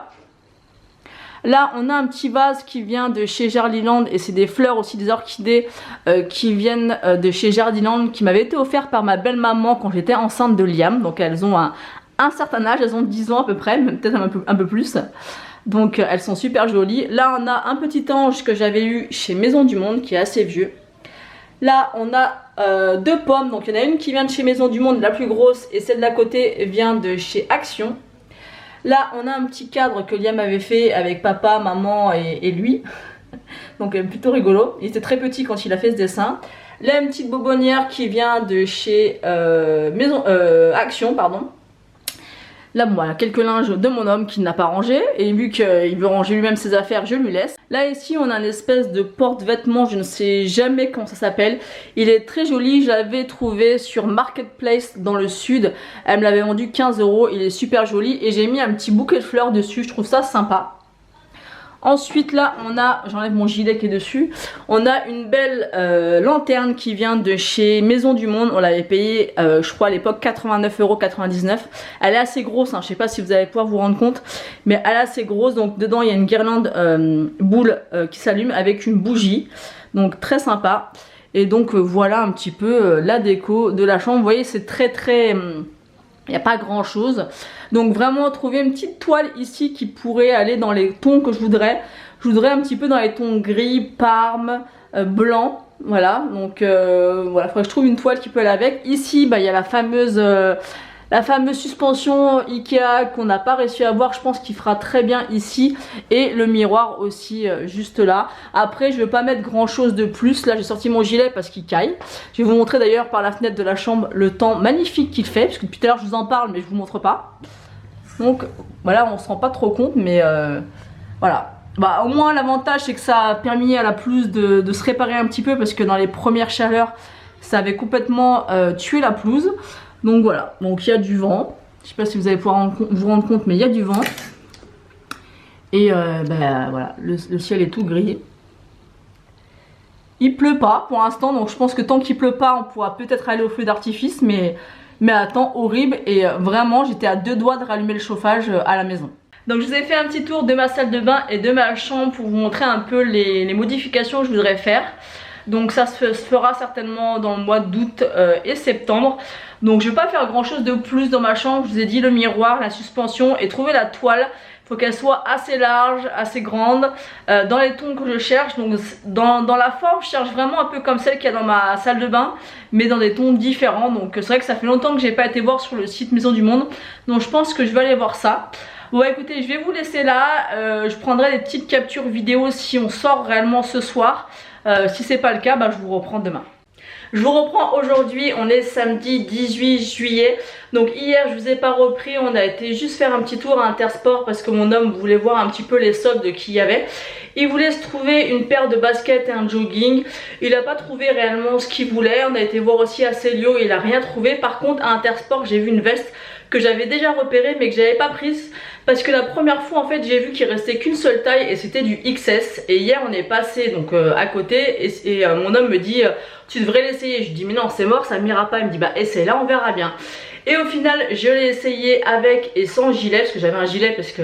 Speaker 1: Là on a un petit vase qui vient de chez Jardiland et c'est des fleurs aussi, des orchidées qui viennent de chez Jardiland, qui m'avaient été offertes par ma belle maman quand j'étais enceinte de Liam. Donc elles ont un certain âge, elles ont 10 ans à peu près, peut-être un peu plus. Donc elles sont super jolies. Là on a un petit ange que j'avais eu chez Maison du Monde qui est assez vieux. Là on a 2 pommes, donc il y en a une qui vient de chez Maison du Monde, la plus grosse, et celle d'à côté vient de chez Action. Là on a un petit cadre que Liam avait fait avec papa, maman et lui. Donc plutôt rigolo, il était très petit quand il a fait ce dessin. Là une petite bonbonnière qui vient de chez Action, pardon. Là bon, voilà, quelques linges de mon homme qui n'a pas rangé, et vu qu'il veut ranger lui-même ses affaires, je lui laisse. Là ici on a une espèce de porte-vêtements, je ne sais jamais comment ça s'appelle. Il est très joli, je l'avais trouvé sur Marketplace dans le sud. Elle me l'avait vendu 15 €, il est super joli et j'ai mis un petit bouquet de fleurs dessus, je trouve ça sympa. Ensuite là on a, j'enlève mon gilet qui est dessus, on a une belle lanterne qui vient de chez Maison du Monde. On l'avait payée je crois à l'époque 89,99 €. Elle est assez grosse, hein, je sais pas si vous allez pouvoir vous rendre compte, mais elle est assez grosse. Donc dedans il y a une guirlande boule qui s'allume avec une bougie, donc très sympa. Et donc voilà un petit peu la déco de la chambre. Vous voyez c'est très il n'y a pas grand chose. Donc vraiment trouver une petite toile ici qui pourrait aller dans les tons que je voudrais. Je voudrais un petit peu dans les tons gris, parme, blanc. Voilà, donc voilà, il faudrait que je trouve une toile qui peut aller avec. Ici bah, il y a la fameuse suspension Ikea qu'on n'a pas réussi à avoir, je pense qu'il fera très bien ici. Et le miroir aussi juste là. Après je ne vais pas mettre grand chose de plus. Là j'ai sorti mon gilet parce qu'il caille. Je vais vous montrer d'ailleurs par la fenêtre de la chambre le temps magnifique qu'il fait, parce que depuis tout à l'heure je vous en parle mais je vous montre pas. Donc voilà, on se rend pas trop compte, mais voilà. Bah au moins l'avantage c'est que ça a permis à la pelouse de se réparer un petit peu, parce que dans les premières chaleurs ça avait complètement tué la pelouse. Donc voilà, donc il y a du vent. Je sais pas si vous allez pouvoir vous rendre compte, mais il y a du vent. Et bah, voilà, le ciel est tout gris. Il pleut pas pour l'instant, donc je pense que tant qu'il pleut pas, on pourra peut-être aller au feu d'artifice, mais à temps horrible. Et vraiment, j'étais à 2 doigts de rallumer le chauffage à la maison. Donc je vous ai fait un petit tour de ma salle de bain et de ma chambre pour vous montrer un peu les modifications que je voudrais faire. Donc ça se fera certainement dans le mois d'août et septembre. Donc je vais pas faire grand chose de plus dans ma chambre. Je vous ai dit le miroir, la suspension et trouver la toile. Il faut qu'elle soit assez large, assez grande, dans les tons que je cherche. Donc dans la forme, je cherche vraiment un peu comme celle qu'il y a dans ma salle de bain, mais dans des tons différents. Donc c'est vrai que ça fait longtemps que j'ai pas été voir sur le site Maison du Monde. Donc je pense que je vais aller voir ça. Bon écoutez, je vais vous laisser là. Je prendrai des petites captures vidéo si on sort réellement ce soir. Si c'est pas le cas, bah, je vous reprends demain. Je vous reprends aujourd'hui, on est samedi 18 juillet. Donc hier je vous ai pas repris, on a été juste faire un petit tour à Intersport parce que mon homme voulait voir un petit peu les soldes qu'il y avait. Il voulait se trouver une paire de baskets et un jogging. Il n'a pas trouvé réellement ce qu'il voulait. On a été voir aussi à Célio et il n'a rien trouvé. Par contre à Intersport j'ai vu une veste que j'avais déjà repérée mais que j'avais pas prise, parce que la première fois en fait j'ai vu qu'il restait qu'une seule taille et c'était du XS. Et hier on est passé donc à côté et mon homme me dit tu devrais l'essayer. Je dis mais non c'est mort, ça m'ira pas. Il me dit bah essaye là, on verra bien. Et au final je l'ai essayé avec et sans gilet, parce que j'avais un gilet parce que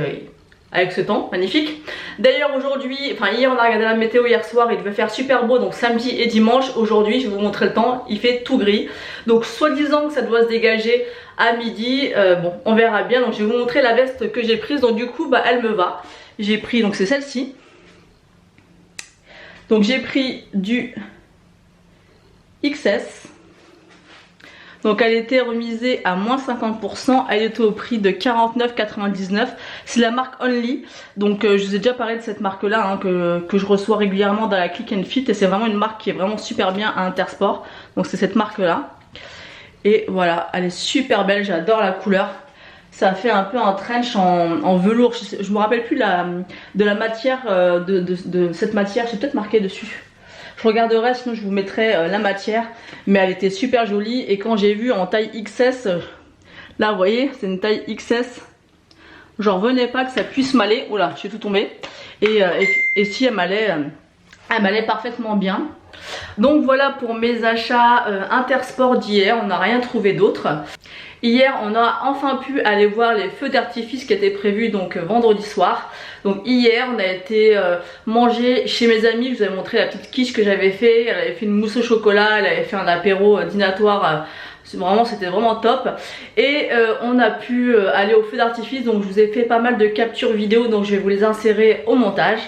Speaker 1: avec ce temps magnifique. D'ailleurs aujourd'hui, enfin hier on a regardé la météo hier soir, il devait faire super beau donc samedi et dimanche. Aujourd'hui je vais vous montrer le temps, il fait tout gris. Donc soi-disant que ça doit se dégager à midi, bon on verra bien. Donc je vais vous montrer la veste que j'ai prise, donc du coup bah elle me va. J'ai pris, donc c'est celle-ci. Donc j'ai pris du XS. Donc elle était remisée à moins 50%, elle était au prix de 49,99. C'est la marque Only. Donc je vous ai déjà parlé de cette marque là hein, que je reçois régulièrement dans la Click and Fit. Et c'est vraiment une marque qui est vraiment super bien à Intersport. Donc c'est cette marque là. Et voilà, elle est super belle, j'adore la couleur. Ça fait un peu un trench en velours. Je me rappelle plus de la matière, de cette matière. J'ai peut-être marqué dessus. Je regarderai, sinon je vous mettrai la matière. Mais elle était super jolie. Et quand j'ai vu en taille XS, là vous voyez, c'est une taille XS. J'en revenais pas que ça puisse m'aller. Oh là, je suis tout tombée. Et si elle m'allait parfaitement bien. Donc voilà pour mes achats Intersport d'hier. On n'a rien trouvé d'autre. Hier on a enfin pu aller voir les feux d'artifice qui étaient prévus donc vendredi soir. Donc hier on a été manger chez mes amis. Je vous avais montré la petite quiche que j'avais fait. Elle avait fait une mousse au chocolat, elle avait fait un apéro dînatoire. C'était vraiment top. Et on a pu aller au feu d'artifice. Donc je vous ai fait pas mal de captures vidéo. Donc je vais vous les insérer au montage.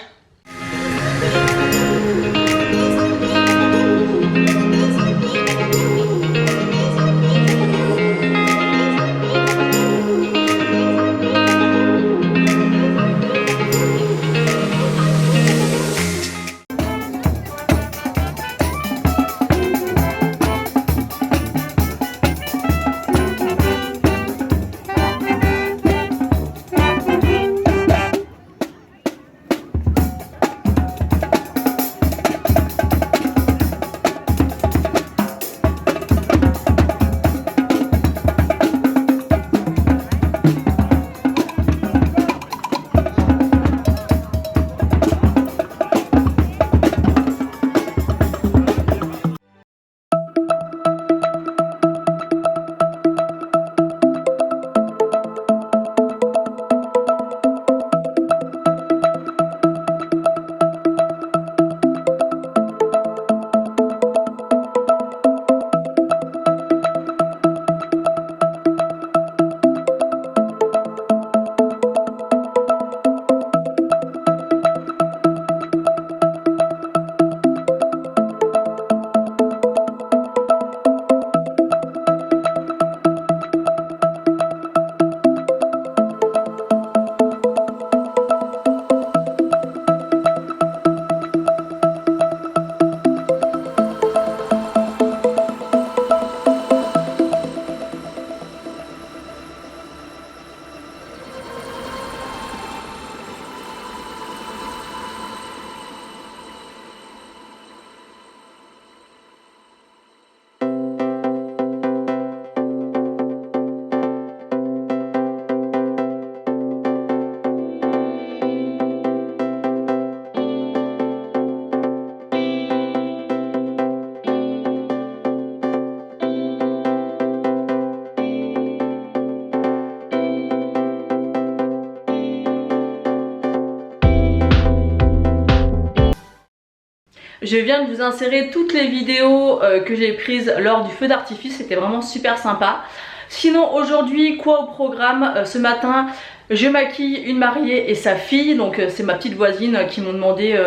Speaker 1: Je viens de vous insérer toutes les vidéos que j'ai prises lors du feu d'artifice, c'était vraiment super sympa. Sinon aujourd'hui, quoi au programme? Ce matin, je maquille une mariée et sa fille, donc c'est ma petite voisine qui m'ont demandé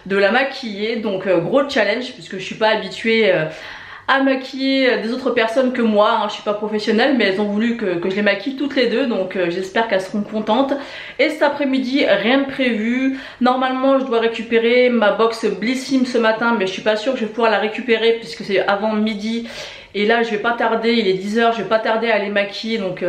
Speaker 1: de la maquiller, donc gros challenge puisque je suis pas habituée à maquiller des autres personnes que moi, hein. Je suis pas professionnelle mais elles ont voulu que je les maquille toutes les deux, donc j'espère qu'elles seront contentes. Et cet après-midi, rien de prévu. Normalement je dois récupérer ma box Blissim ce matin, mais je suis pas sûre que je vais pouvoir la récupérer puisque c'est avant midi. Et là je vais pas tarder, il est 10 h, je vais pas tarder à les maquiller, donc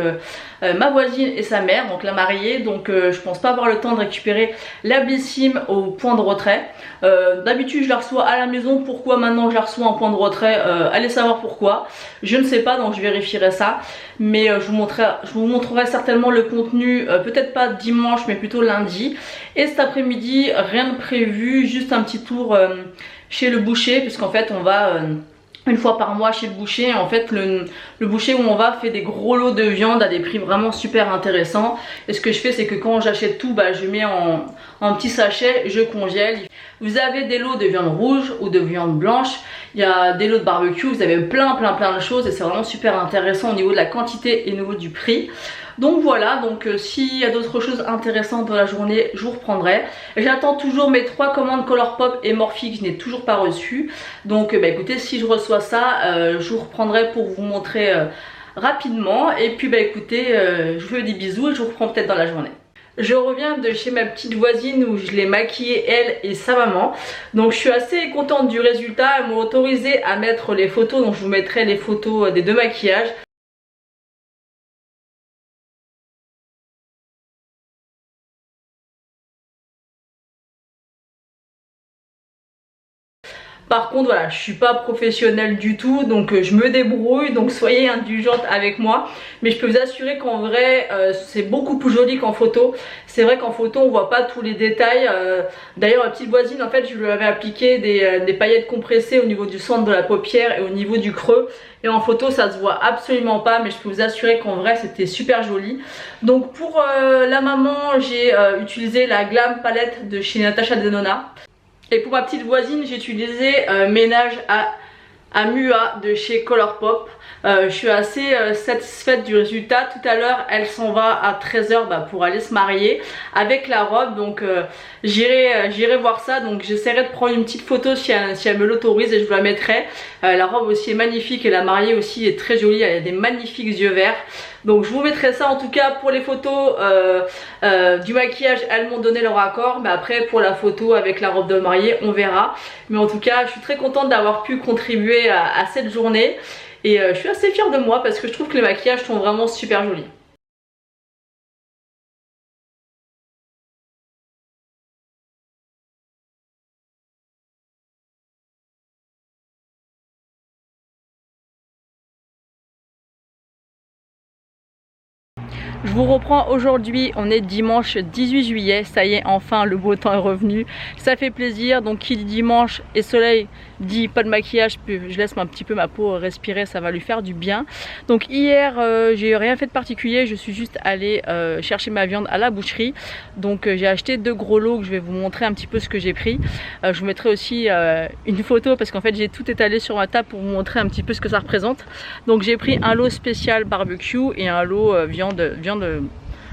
Speaker 1: ma voisine et sa mère, donc la mariée. Donc je pense pas avoir le temps de récupérer la Blissim au point de retrait. D'habitude je la reçois à la maison, pourquoi maintenant je la reçois en point de retrait, allez savoir pourquoi, je ne sais pas, donc je vérifierai ça. Mais je vous montrerai certainement le contenu, peut-être pas dimanche mais plutôt lundi. Et cet après-midi, rien de prévu, juste un petit tour chez le boucher, puisqu'en fait on va une fois par mois chez le boucher. En fait le boucher où on va fait des gros lots de viande à des prix vraiment super intéressants. Et ce que je fais, c'est que quand j'achète tout, je mets en petits sachets, je congèle. Vous avez des lots de viande rouge ou de viande blanche, il y a des lots de barbecue, vous avez plein de choses et c'est vraiment super intéressant au niveau de la quantité et au niveau du prix. Donc voilà, donc s'il y a d'autres choses intéressantes dans la journée, je vous reprendrai. J'attends toujours mes 3 commandes Colourpop et Morphe que je n'ai toujours pas reçues. Donc écoutez, si je reçois ça, je vous reprendrai pour vous montrer rapidement. Et puis écoutez, je vous fais des bisous et je vous reprends peut-être dans la journée. Je reviens de chez ma petite voisine où je l'ai maquillée, elle et sa maman. Donc je suis assez contente du résultat. Elles m'ont autorisé à mettre les photos, donc je vous mettrai les photos des deux maquillages. Par contre voilà, je suis pas professionnelle du tout, donc je me débrouille, donc soyez indulgente avec moi. Mais je peux vous assurer qu'en vrai c'est beaucoup plus joli qu'en photo. C'est vrai qu'en photo on voit pas tous les détails. D'ailleurs la petite voisine, en fait je lui avais appliqué des paillettes compressées au niveau du centre de la paupière et au niveau du creux. Et en photo ça se voit absolument pas, mais je peux vous assurer qu'en vrai c'était super joli. Donc pour la maman, j'ai utilisé la Glam palette de chez Natasha Denona. Et pour ma petite voisine, j'ai utilisé Ménage à Mua de chez Colourpop. Je suis assez satisfaite du résultat. Tout à l'heure elle s'en va à 13 h pour aller se marier avec la robe, donc j'irai voir ça. Donc j'essaierai de prendre une petite photo si elle me l'autorise et je vous la mettrai. La robe aussi est magnifique et la mariée aussi est très jolie, elle a des magnifiques yeux verts. Donc je vous mettrai ça. En tout cas pour les photos du maquillage, elles m'ont donné leur accord, mais après pour la photo avec la robe de mariée on verra. Mais en tout cas je suis très contente d'avoir pu contribuer à cette journée. Et je suis assez fière de moi parce que je trouve que les maquillages sont vraiment super jolis. Je vous reprends aujourd'hui, on est dimanche 18 juillet, ça y est, enfin le beau temps est revenu, ça fait plaisir. Donc qui dit dimanche et soleil dit pas de maquillage, je laisse un petit peu ma peau respirer, ça va lui faire du bien. Donc hier j'ai rien fait de particulier, je suis juste allée chercher ma viande à la boucherie. Donc j'ai acheté 2 gros lots que je vais vous montrer un petit peu ce que j'ai pris. Je vous mettrai aussi une photo parce qu'en fait j'ai tout étalé sur ma table pour vous montrer un petit peu ce que ça représente. Donc j'ai pris un lot spécial barbecue et un lot viande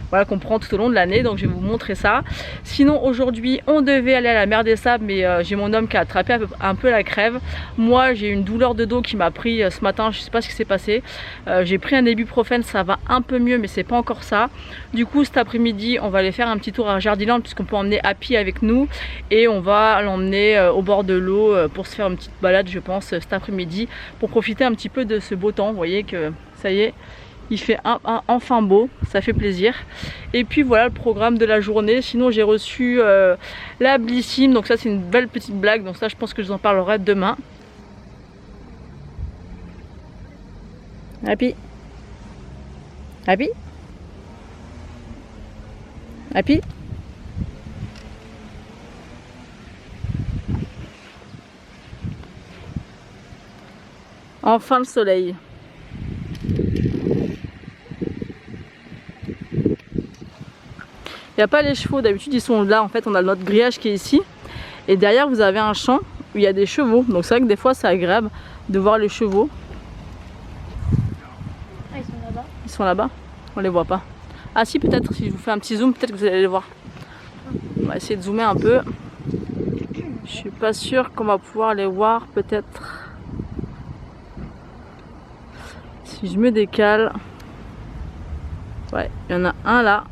Speaker 1: voilà, qu'on prend tout au long de l'année. Donc je vais vous montrer ça. Sinon aujourd'hui on devait aller à la mer des Sables, mais j'ai mon homme qui a attrapé un peu la crève. Moi j'ai une douleur de dos qui m'a pris ce matin, je sais pas ce qui s'est passé. J'ai pris un ibuprofène, ça va un peu mieux mais c'est pas encore ça. Du coup cet après-midi on va aller faire un petit tour à Jardiland puisqu'on peut emmener Happy avec nous et on va l'emmener au bord de l'eau pour se faire une petite balade, je pense, cet après-midi, pour profiter un petit peu de ce beau temps. Vous voyez que ça y est, il fait enfin beau, ça fait plaisir. Et puis voilà le programme de la journée. Sinon j'ai reçu la Blissim, donc ça c'est une belle petite blague, donc ça je pense que je vous en parlerai demain. Happy, Happy, Happy. Enfin le soleil. Il n'y a pas les chevaux, d'habitude ils sont là, en fait on a notre grillage qui est ici et derrière vous avez un champ où il y a des chevaux, donc c'est vrai que des fois c'est agréable de voir les chevaux.
Speaker 2: Ah, ils sont là-bas.
Speaker 1: Ils sont là-bas, on les voit pas. Ah si, peut-être si je vous fais un petit zoom, peut-être que vous allez les voir. On va essayer de zoomer un peu. Je suis pas sûre qu'on va pouvoir les voir, peut-être si je me décale. Ouais, il y en a un là.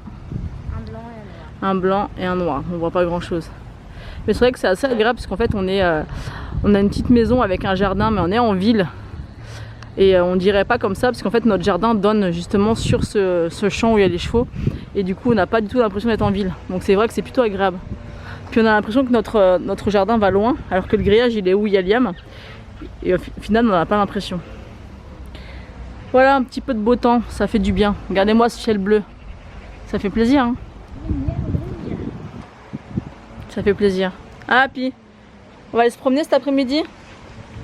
Speaker 1: Un blanc et un noir, on voit pas grand chose, mais c'est vrai que c'est assez agréable parce qu'en fait on a une petite maison avec un jardin, mais on est en ville et on dirait pas comme ça parce qu'en fait notre jardin donne justement sur ce champ où il y a les chevaux et du coup on n'a pas du tout l'impression d'être en ville, donc c'est vrai que c'est plutôt agréable. Puis on a l'impression que notre jardin va loin alors que le grillage il est où il y a Liam et au final on n'a pas l'impression. Voilà, un petit peu de beau temps, ça fait du bien. Regardez-moi ce ciel bleu, ça fait plaisir hein. Ça fait plaisir. Ah Happy, on va aller se promener cet après-midi.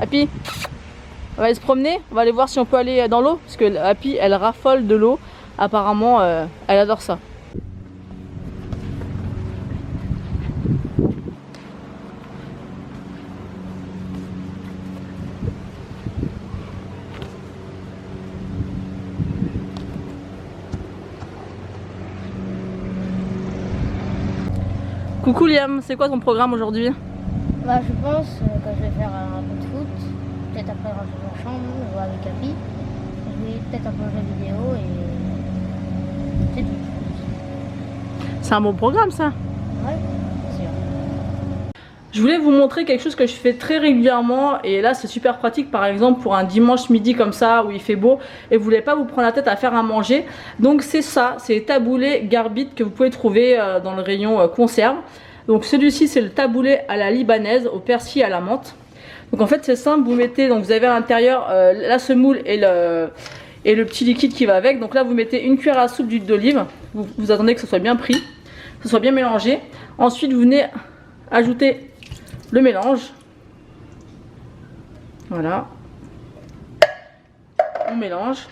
Speaker 1: Happy, on va aller se promener. On va aller voir si on peut aller dans l'eau. Parce que Happy, elle raffole de l'eau. Apparemment, elle adore ça. Coucou Liam, c'est quoi ton programme aujourd'hui?
Speaker 2: Bah, je pense que je vais faire un peu de foot. Peut-être après rentrer dans la chambre, jouer avec Happy. Jouer peut-être un peu de jeux vidéo et c'est tout.
Speaker 1: C'est un bon programme ça.
Speaker 2: Ouais, c'est sûr.
Speaker 1: Je voulais vous montrer quelque chose que je fais très régulièrement et là c'est super pratique, par exemple pour un dimanche midi comme ça où il fait beau et vous voulez pas vous prendre la tête à faire à manger. Donc c'est ça, c'est les taboulés Garbit que vous pouvez trouver dans le rayon conserve. Donc celui-ci c'est le taboulé à la libanaise, au persil et à la menthe. Donc en fait c'est simple, vous mettez, donc vous avez à l'intérieur la semoule et le petit liquide qui va avec. Donc là vous mettez une cuillère à soupe d'huile d'olive, vous attendez que ce soit bien pris, que ce soit bien mélangé. Ensuite vous venez ajouter le mélange, voilà, on mélange.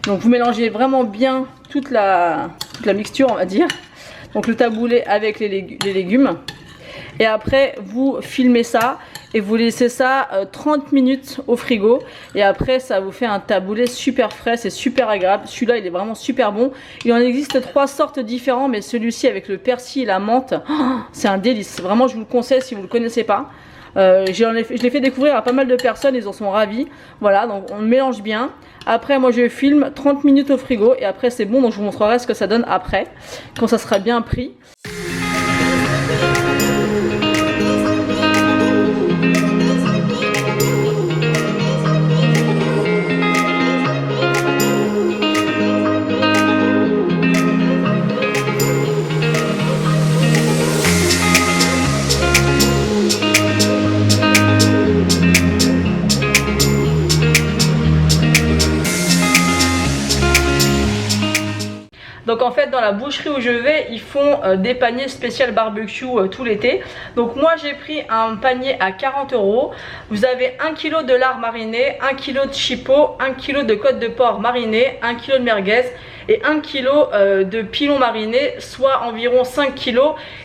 Speaker 1: Donc vous mélangez vraiment bien toute la mixture, on va dire. Donc le taboulé avec les légumes. Et après vous filmez ça et vous laissez ça 30 minutes au frigo. Et après ça vous fait un taboulé super frais, c'est super agréable. Celui-là il est vraiment super bon. Il en existe 3 sortes différents, mais celui-ci avec le persil et la menthe, oh, c'est un délice. Vraiment je vous le conseille si vous ne le connaissez pas. Je l'ai fait découvrir à pas mal de personnes, ils en sont ravis. Voilà, donc on mélange bien. Après moi je filme 30 minutes au frigo et après c'est bon, donc je vous montrerai ce que ça donne après, quand ça sera bien pris. Donc en fait dans la boucherie où je vais, ils font des paniers spécial barbecue tout l'été. Donc moi j'ai pris un panier à 40 €. Vous avez 1 kg de lard mariné, 1 kg de chipot, 1 kg de côte de porc mariné, 1 kg de merguez et 1 kg de pilon mariné, soit environ 5 kg,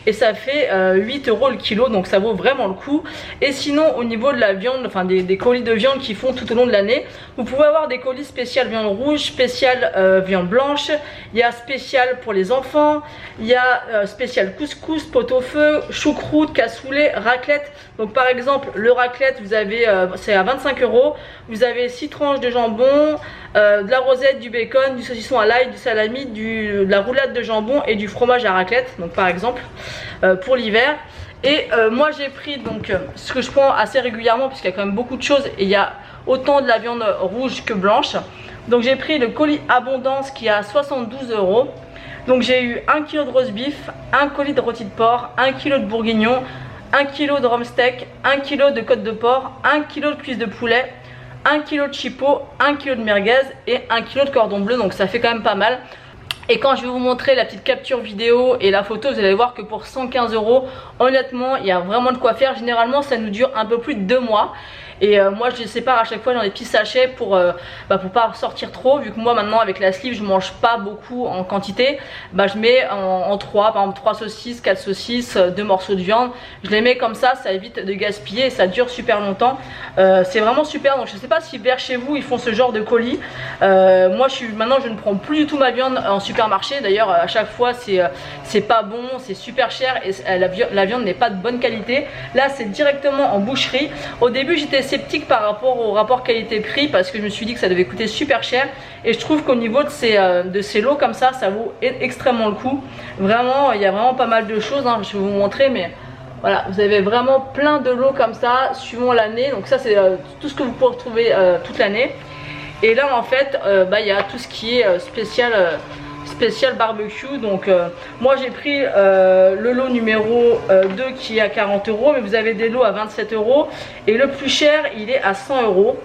Speaker 1: et ça fait 8 € le kilo, donc ça vaut vraiment le coup. Et sinon au niveau de la viande, enfin des colis de viande qu'ils font tout au long de l'année, vous pouvez avoir des colis spécial viande rouge, spécial viande blanche, il y a spécial pour les enfants, il y a spécial couscous, pot-au-feu, choucroute, cassoulet, raclette. Donc par exemple le raclette vous avez c'est à 25 €, vous avez 6 tranches de jambon, de la rosette, du bacon, du saucisson à l'ail, du salami, de la roulade de jambon et du fromage à raclette, donc par exemple pour l'hiver. Et moi j'ai pris donc ce que je prends assez régulièrement puisqu'il y a quand même beaucoup de choses et il y a autant de la viande rouge que blanche. Donc j'ai pris le colis abondance qui est à 72 €. Donc j'ai eu 1 kg de roast beef, 1 colis de rôti de porc, 1 kg de bourguignon, 1 kg de rhum steak, 1 kg de côte de porc, 1 kg de cuisse de poulet, 1 kg de chipot, 1 kg de merguez et 1 kg de cordon bleu, donc ça fait quand même pas mal. Et quand je vais vous montrer la petite capture vidéo et la photo, vous allez voir que pour 115 €, honnêtement, il y a vraiment de quoi faire. Généralement, ça nous dure un peu plus de 2 mois. Et moi je les sépare à chaque fois dans des petits sachets pour pas sortir trop. Vu que moi maintenant avec la sleeve je mange pas beaucoup en quantité, je mets en 3, par exemple 3 saucisses, 4 saucisses, 2 morceaux de viande. Je les mets comme ça évite de gaspiller et ça dure super longtemps. C'est vraiment super. Donc je sais pas si vers chez vous ils font ce genre de colis. Moi maintenant je ne prends plus du tout ma viande en supermarché. D'ailleurs à chaque fois c'est pas bon, c'est super cher et la viande n'est pas de bonne qualité. Là c'est directement en boucherie. Au début j'étais sceptique par rapport au rapport qualité-prix parce que je me suis dit que ça devait coûter super cher, et je trouve qu'au niveau de ces lots comme ça vaut extrêmement le coup. Vraiment il y a vraiment pas mal de choses, hein. Je vais vous montrer, mais voilà, vous avez vraiment plein de lots comme ça suivant l'année. Donc ça c'est tout ce que vous pouvez retrouver toute l'année. Et là en fait il y a tout ce qui est spécial barbecue. Donc moi j'ai pris le lot numéro 2 qui est à 40 €, mais vous avez des lots à 27 € et le plus cher il est à 100 €.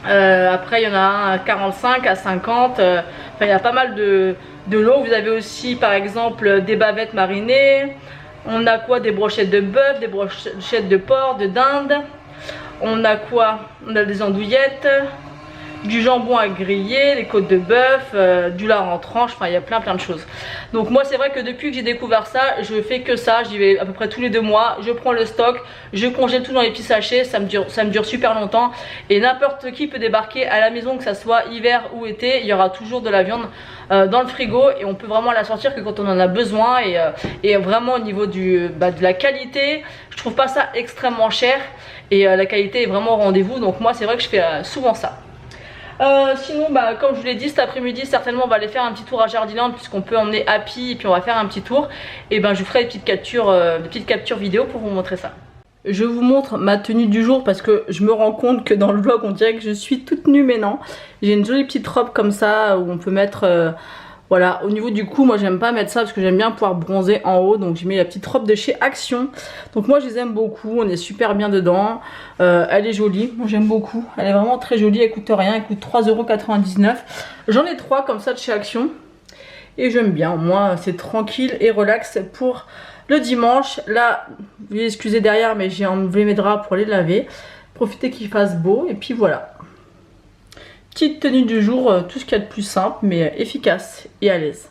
Speaker 1: Après il y en a un à 45, à 50, enfin il y a pas mal de lots. Vous avez aussi par exemple des bavettes marinées, on a quoi, des brochettes de bœuf, des brochettes de porc, de dinde, on a quoi, on a des andouillettes, du jambon à griller, des côtes de bœuf, du lard en tranche, enfin il y a plein de choses. Donc moi c'est vrai que depuis que j'ai découvert ça, je fais que ça, j'y vais à peu près tous les 2 mois, je prends le stock, je congèle tout dans les petits sachets, ça me dure super longtemps, et n'importe qui peut débarquer à la maison, que ça soit hiver ou été, il y aura toujours de la viande dans le frigo et on peut vraiment la sortir que quand on en a besoin. Et vraiment au niveau de la qualité, je trouve pas ça extrêmement cher et la qualité est vraiment au rendez-vous. Donc moi c'est vrai que je fais souvent ça. Sinon comme je vous l'ai dit, cet après-midi certainement on va aller faire un petit tour à Jardiland puisqu'on peut emmener Happy et puis on va faire un petit tour. Et je vous ferai des petites captures vidéo pour vous montrer ça. Je vous montre ma tenue du jour parce que je me rends compte que dans le vlog on dirait que je suis toute nue, mais non. J'ai une jolie petite robe comme ça où on peut mettre Voilà, au niveau du cou, moi j'aime pas mettre ça parce que j'aime bien pouvoir bronzer en haut. Donc j'ai mis la petite robe de chez Action. Donc moi je les aime beaucoup, on est super bien dedans. Elle est jolie, moi j'aime beaucoup. Elle est vraiment très jolie, elle coûte rien, elle coûte 3,99 €. J'en ai 3 comme ça de chez Action. Et j'aime bien, moi c'est tranquille et relax pour le dimanche. Là, vous excusez derrière mais j'ai enlevé mes draps pour les laver. Profitez qu'il fasse beau et puis voilà. Petite tenue du jour, tout ce qu'il y a de plus simple mais efficace et à l'aise.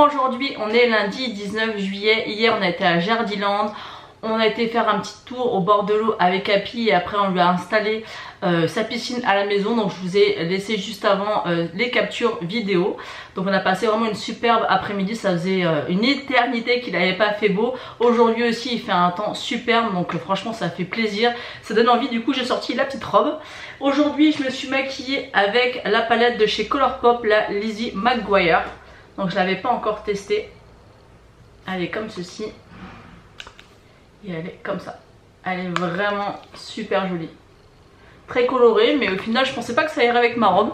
Speaker 1: Aujourd'hui, on est lundi 19 juillet. Hier, on a été à Jardiland. On a été faire un petit tour au bord de l'eau avec Happy et après on lui a installé sa piscine à la maison. Donc je vous ai laissé juste avant les captures vidéo. Donc on a passé vraiment une superbe après-midi. Ça faisait une éternité qu'il n'avait pas fait beau. Aujourd'hui aussi il fait un temps superbe, donc franchement ça fait plaisir. Ça donne envie. Du coup j'ai sorti la petite robe. Aujourd'hui je me suis maquillée avec la palette de chez Colourpop, la Lizzie McGuire. Donc je ne l'avais pas encore testée. Elle est comme ceci. Et elle est comme ça. Elle est vraiment super jolie. Très colorée, mais au final je pensais pas que ça irait avec ma robe.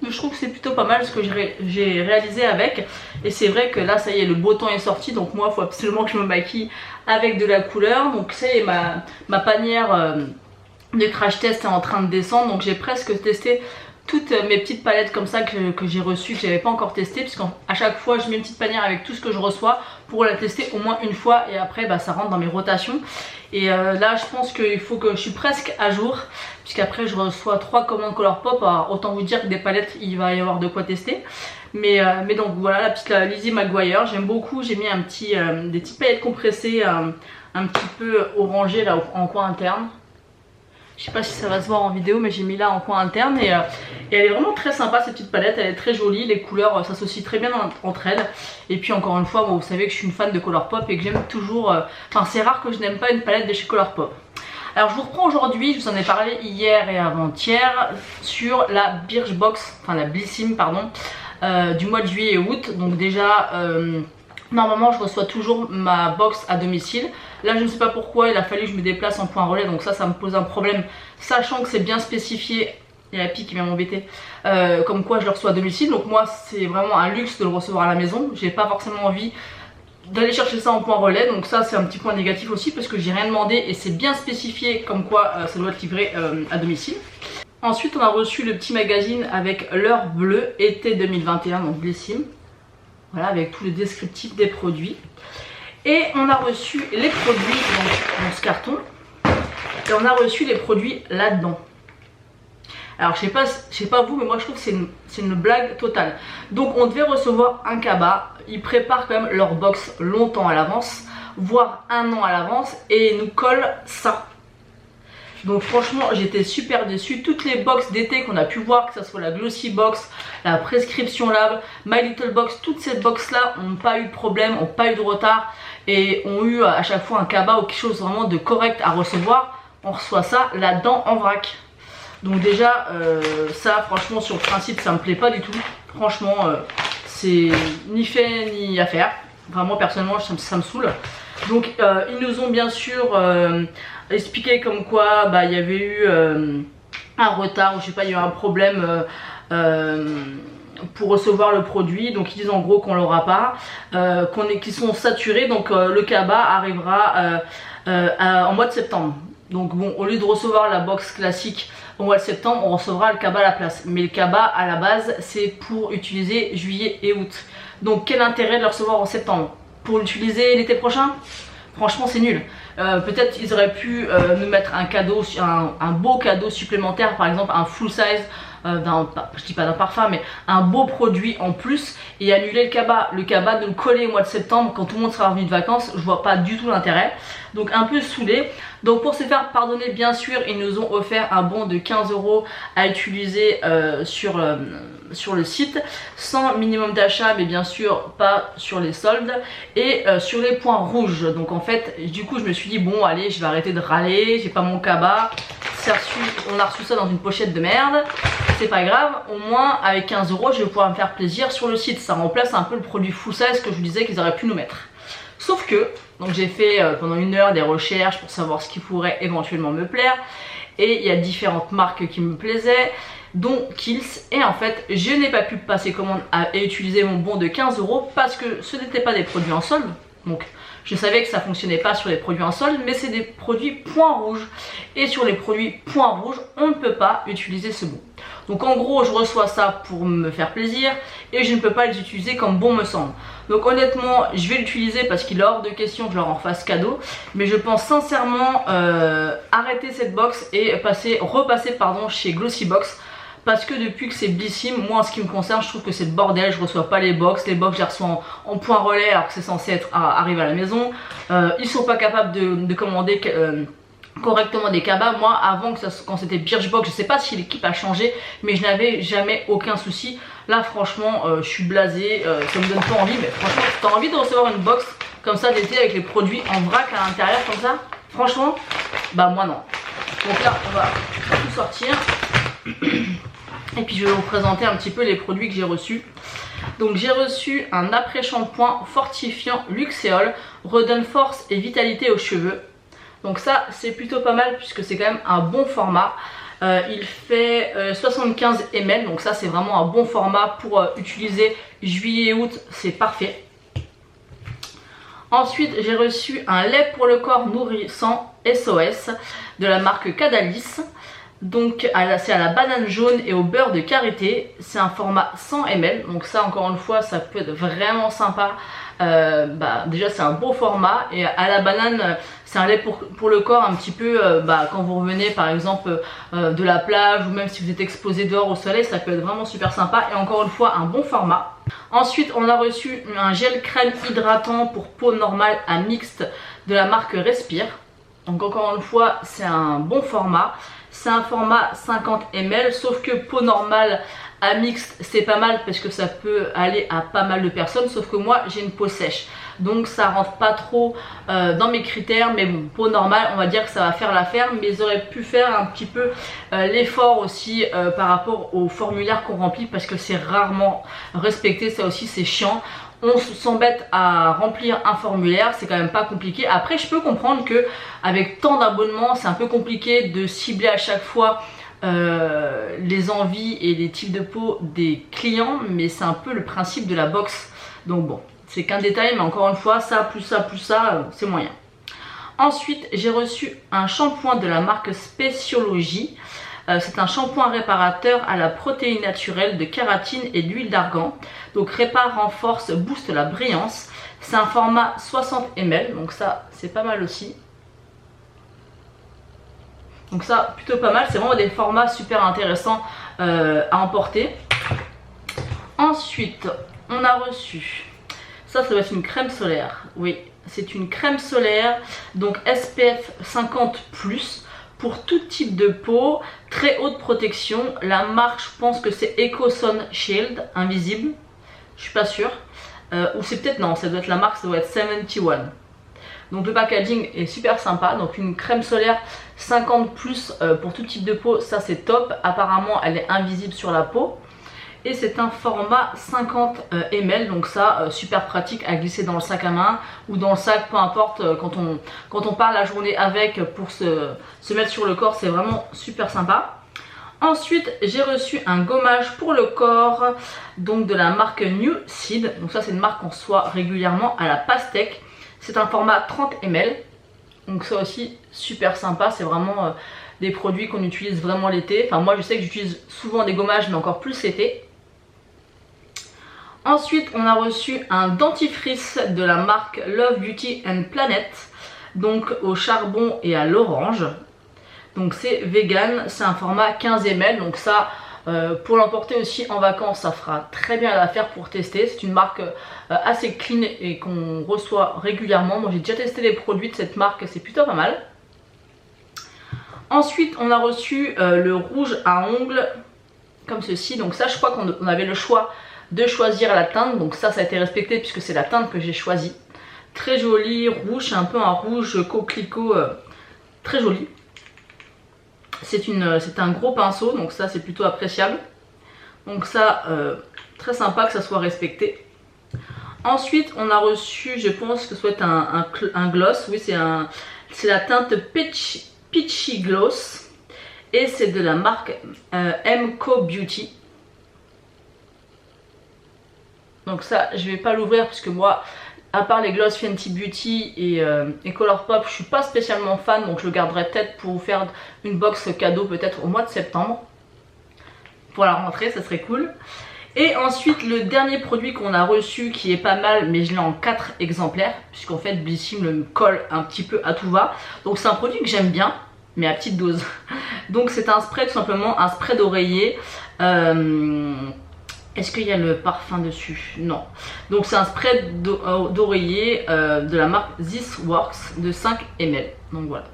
Speaker 1: Mais je trouve que c'est plutôt pas mal ce que j'ai réalisé avec. Et c'est vrai que là ça y est, le beau temps est sorti. Donc moi il faut absolument que je me maquille avec de la couleur. Donc ça y est, ma panière de crash test est en train de descendre. Donc j'ai presque testé toutes mes petites palettes comme ça que j'ai reçues, que j'avais pas encore testées, parce qu'à chaque fois je mets une petite panière avec tout ce que je reçois pour la tester au moins une fois, et après bah, ça rentre dans mes rotations. Et là je pense qu'il faut que je suis presque à jour, puisqu'après je reçois 3 commandes Colourpop. Alors autant vous dire que des palettes il va y avoir de quoi tester. Mais donc voilà la petite Lizzie McGuire, j'aime beaucoup. J'ai mis des petites paillettes compressées un petit peu orangées là en coin interne. Je sais pas si ça va se voir en vidéo, mais j'ai mis là en coin interne, et elle est vraiment très sympa cette petite palette. Elle est très jolie, les couleurs s'associent très bien entre elles. Et puis encore une fois, bon, vous savez que je suis une fan de Colourpop et que j'aime toujours, enfin c'est rare que je n'aime pas une palette de chez Colourpop. Alors je vous reprends aujourd'hui, je vous en ai parlé hier et avant-hier, sur la Birchbox, enfin la Blissim pardon, du mois de juillet et août. Donc déjà normalement je reçois toujours ma box à domicile. Là je ne sais pas pourquoi il a fallu que je me déplace en point relais, donc ça me pose un problème, sachant que c'est bien spécifié. Il y a la Pi qui vient m'embêter, comme quoi je le reçois à domicile. Donc moi c'est vraiment un luxe de le recevoir à la maison. J'ai pas forcément envie d'aller chercher ça en point relais, donc ça c'est un petit point négatif aussi, parce que j'ai rien demandé et c'est bien spécifié comme quoi ça doit être livré à domicile. Ensuite on a reçu le petit magazine avec l'heure bleue été 2021, donc Blissim. Voilà, avec tous les descriptifs des produits. Et on a reçu les produits dans ce carton. Et on a reçu les produits là-dedans. Alors je sais pas vous, mais moi je trouve que c'est une blague totale. Donc on devait recevoir un cabas. Ils préparent quand même leur box longtemps à l'avance, voire 1 an à l'avance, et ils nous collent ça. Donc franchement j'étais super déçue. Toutes les box d'été qu'on a pu voir, que ce soit la Glossy Box, la Prescription Lab, My Little Box, toutes ces box là n'ont pas eu de problème, n'ont pas eu de retard, et ont eu à chaque fois un cabas ou quelque chose vraiment de correct à recevoir. On reçoit ça là-dedans en vrac. Donc déjà ça franchement sur le principe ça me plaît pas du tout. Franchement c'est ni fait ni à faire. Vraiment personnellement ça me saoule. Donc ils nous ont bien sûr expliqué comme quoi bah, y avait eu un retard, ou je sais pas, il y a eu un problème pour recevoir le produit. Donc ils disent en gros qu'on l'aura pas, qu'ils sont saturés, donc le cabas arrivera en mois de septembre. Donc bon, au lieu de recevoir la box classique au mois de septembre, on recevra le cabas à la place. Mais le cabas à la base c'est pour utiliser juillet et août. Donc quel intérêt de le recevoir en septembre pour l'utiliser l'été prochain? Franchement c'est nul. Peut-être ils auraient pu nous mettre un cadeau, un beau cadeau supplémentaire, par exemple un full size je dis pas d'un parfum, mais un beau produit en plus, et annuler le cabas. Le cabas de le coller au mois de septembre quand tout le monde sera revenu de vacances, je vois pas du tout l'intérêt. Donc un peu saoulé. Donc pour se faire pardonner, bien sûr ils nous ont offert un bon de 15 € à utiliser sur le site, sans minimum d'achat, mais bien sûr pas sur les soldes, et sur les points rouges. Donc en fait du coup je me suis dit bon allez, je vais arrêter de râler, j'ai pas mon cabas, on a reçu ça dans une pochette de merde, c'est pas grave, au moins avec 15 € je vais pouvoir me faire plaisir sur le site. Ça remplace un peu le produit full size que je vous disais qu'ils auraient pu nous mettre. Sauf que donc j'ai fait pendant 1 heure des recherches pour savoir ce qui pourrait éventuellement me plaire, et il y a différentes marques qui me plaisaient, dont Kiehl's, et en fait je n'ai pas pu passer commande et utiliser mon bon de 15 € parce que ce n'était pas des produits en solde. Donc je savais que ça fonctionnait pas sur les produits en solde, mais c'est des produits points rouges, et sur les produits points rouges on ne peut pas utiliser ce bon. Donc en gros je reçois ça pour me faire plaisir et je ne peux pas les utiliser comme bon me semble. Donc honnêtement je vais l'utiliser parce qu'il est hors de question que je leur en fasse cadeau, mais je pense sincèrement arrêter cette box et repasser chez Glossy Box, parce que depuis que c'est Blissim, moi en ce qui me concerne je trouve que c'est le bordel. Je reçois pas les box je les reçois en point relais alors que c'est censé être arrivé à la maison. Ils sont pas capables de commander correctement des cabas. Moi avant, quand c'était Birchbox, je sais pas si l'équipe a changé, mais je n'avais jamais aucun souci. Là franchement je suis blasée, ça me donne pas envie. Mais franchement t'as envie de recevoir une box comme ça d'été avec les produits en vrac à l'intérieur comme ça? Franchement bah moi non. Donc là on va tout sortir et puis je vais vous présenter un petit peu les produits que j'ai reçus. Donc j'ai reçu un après-shampoing fortifiant Luxéol, redonne force et vitalité aux cheveux. Donc ça c'est plutôt pas mal puisque c'est quand même un bon format. Il fait 75 ml, donc ça c'est vraiment un bon format pour utiliser juillet et août, c'est parfait. Ensuite j'ai reçu un lait pour le corps nourrissant SOS de la marque Cadalis. Donc c'est à la banane jaune et au beurre de karité. C'est un format 100 ml. Donc ça encore une fois ça peut être vraiment sympa. Déjà c'est un beau format. Et à la banane c'est un lait pour le corps un petit peu quand vous revenez par exemple de la plage. Ou même si vous êtes exposé dehors au soleil. Ça peut être vraiment super sympa. Et encore une fois un bon format. Ensuite on a reçu un gel crème hydratant pour peau normale à mixte de la marque Respire. Donc encore une fois c'est un bon format. C'est un format 50 ml, sauf que peau normale à mixte c'est pas mal parce que ça peut aller à pas mal de personnes, sauf que moi j'ai une peau sèche. Donc ça rentre pas trop dans mes critères, mais bon, peau normale on va dire que ça va faire l'affaire. Mais ils auraient pu faire un petit peu l'effort aussi par rapport au formulaire qu'on remplit, parce que c'est rarement respecté, ça aussi c'est chiant. On s'embête à remplir un formulaire, c'est quand même pas compliqué. Après je peux comprendre que avec tant d'abonnements c'est un peu compliqué de cibler à chaque fois les envies et les types de peau des clients, mais c'est un peu le principe de la box. Donc bon, c'est qu'un détail, mais encore une fois ça plus ça plus ça c'est moyen. Ensuite j'ai reçu un shampoing de la marque Spéciologie. C'est un shampoing réparateur à la protéine naturelle de kératine et d'huile d'argan. Donc répare, renforce, booste la brillance. C'est un format 60 ml, donc ça c'est pas mal aussi. Donc ça plutôt pas mal, c'est vraiment des formats super intéressants à emporter. Ensuite on a reçu, ça doit être une crème solaire, oui c'est une crème solaire, donc SPF 50+. Pour tout type de peau, très haute protection. La marque, je pense que c'est EcoSun Shield, invisible. Je suis pas sûre. Ou c'est peut-être, non, ça doit être la marque, ça doit être 71. Donc le packaging est super sympa. Donc une crème solaire 50+ pour tout type de peau, ça c'est top. Apparemment, elle est invisible sur la peau. Et c'est un format 50 ml, donc ça super pratique à glisser dans le sac à main ou dans le sac, peu importe, quand on part la journée avec pour se mettre sur le corps, c'est vraiment super sympa. Ensuite j'ai reçu un gommage pour le corps, donc de la marque New Seed, donc ça c'est une marque qu'on reçoit régulièrement à la pastèque. C'est un format 30 ml, donc ça aussi super sympa, c'est vraiment des produits qu'on utilise vraiment l'été. Enfin moi je sais que j'utilise souvent des gommages mais encore plus l'été. Ensuite on a reçu un dentifrice de la marque Love Beauty and Planet, donc au charbon et à l'orange. Donc c'est vegan, c'est un format 15 ml, donc ça pour l'emporter aussi en vacances ça fera très bien l'affaire pour tester. C'est une marque assez clean et qu'on reçoit régulièrement. Moi j'ai déjà testé les produits de cette marque, c'est plutôt pas mal. Ensuite on a reçu le rouge à ongles comme ceci, donc ça je crois qu'on avait le choix de choisir la teinte, donc ça a été respecté puisque c'est la teinte que j'ai choisie. Très joli, rouge, c'est un peu un rouge coquelicot, très joli. C'est un gros pinceau, donc ça c'est plutôt appréciable. Donc ça, très sympa que ça soit respecté. Ensuite on a reçu, je pense que ce soit un gloss, oui c'est la teinte Peachy Gloss. Et c'est de la marque MCO Beauty. Donc ça je vais pas l'ouvrir parce que moi à part les gloss Fenty Beauty et Colourpop je suis pas spécialement fan, donc je le garderai peut-être pour vous faire une box cadeau peut-être au mois de septembre pour la rentrée, ça serait cool. Et ensuite le dernier produit qu'on a reçu qui est pas mal, mais je l'ai en 4 exemplaires puisqu'en fait Blissim me colle un petit peu à tout va. Donc c'est un produit que j'aime bien mais à petite dose. Donc c'est un spray, tout simplement un spray d'oreiller. Est-ce qu'il y a le parfum dessus? Non. Donc c'est un spray d'oreiller de la marque This Works de 5 ml. Donc voilà,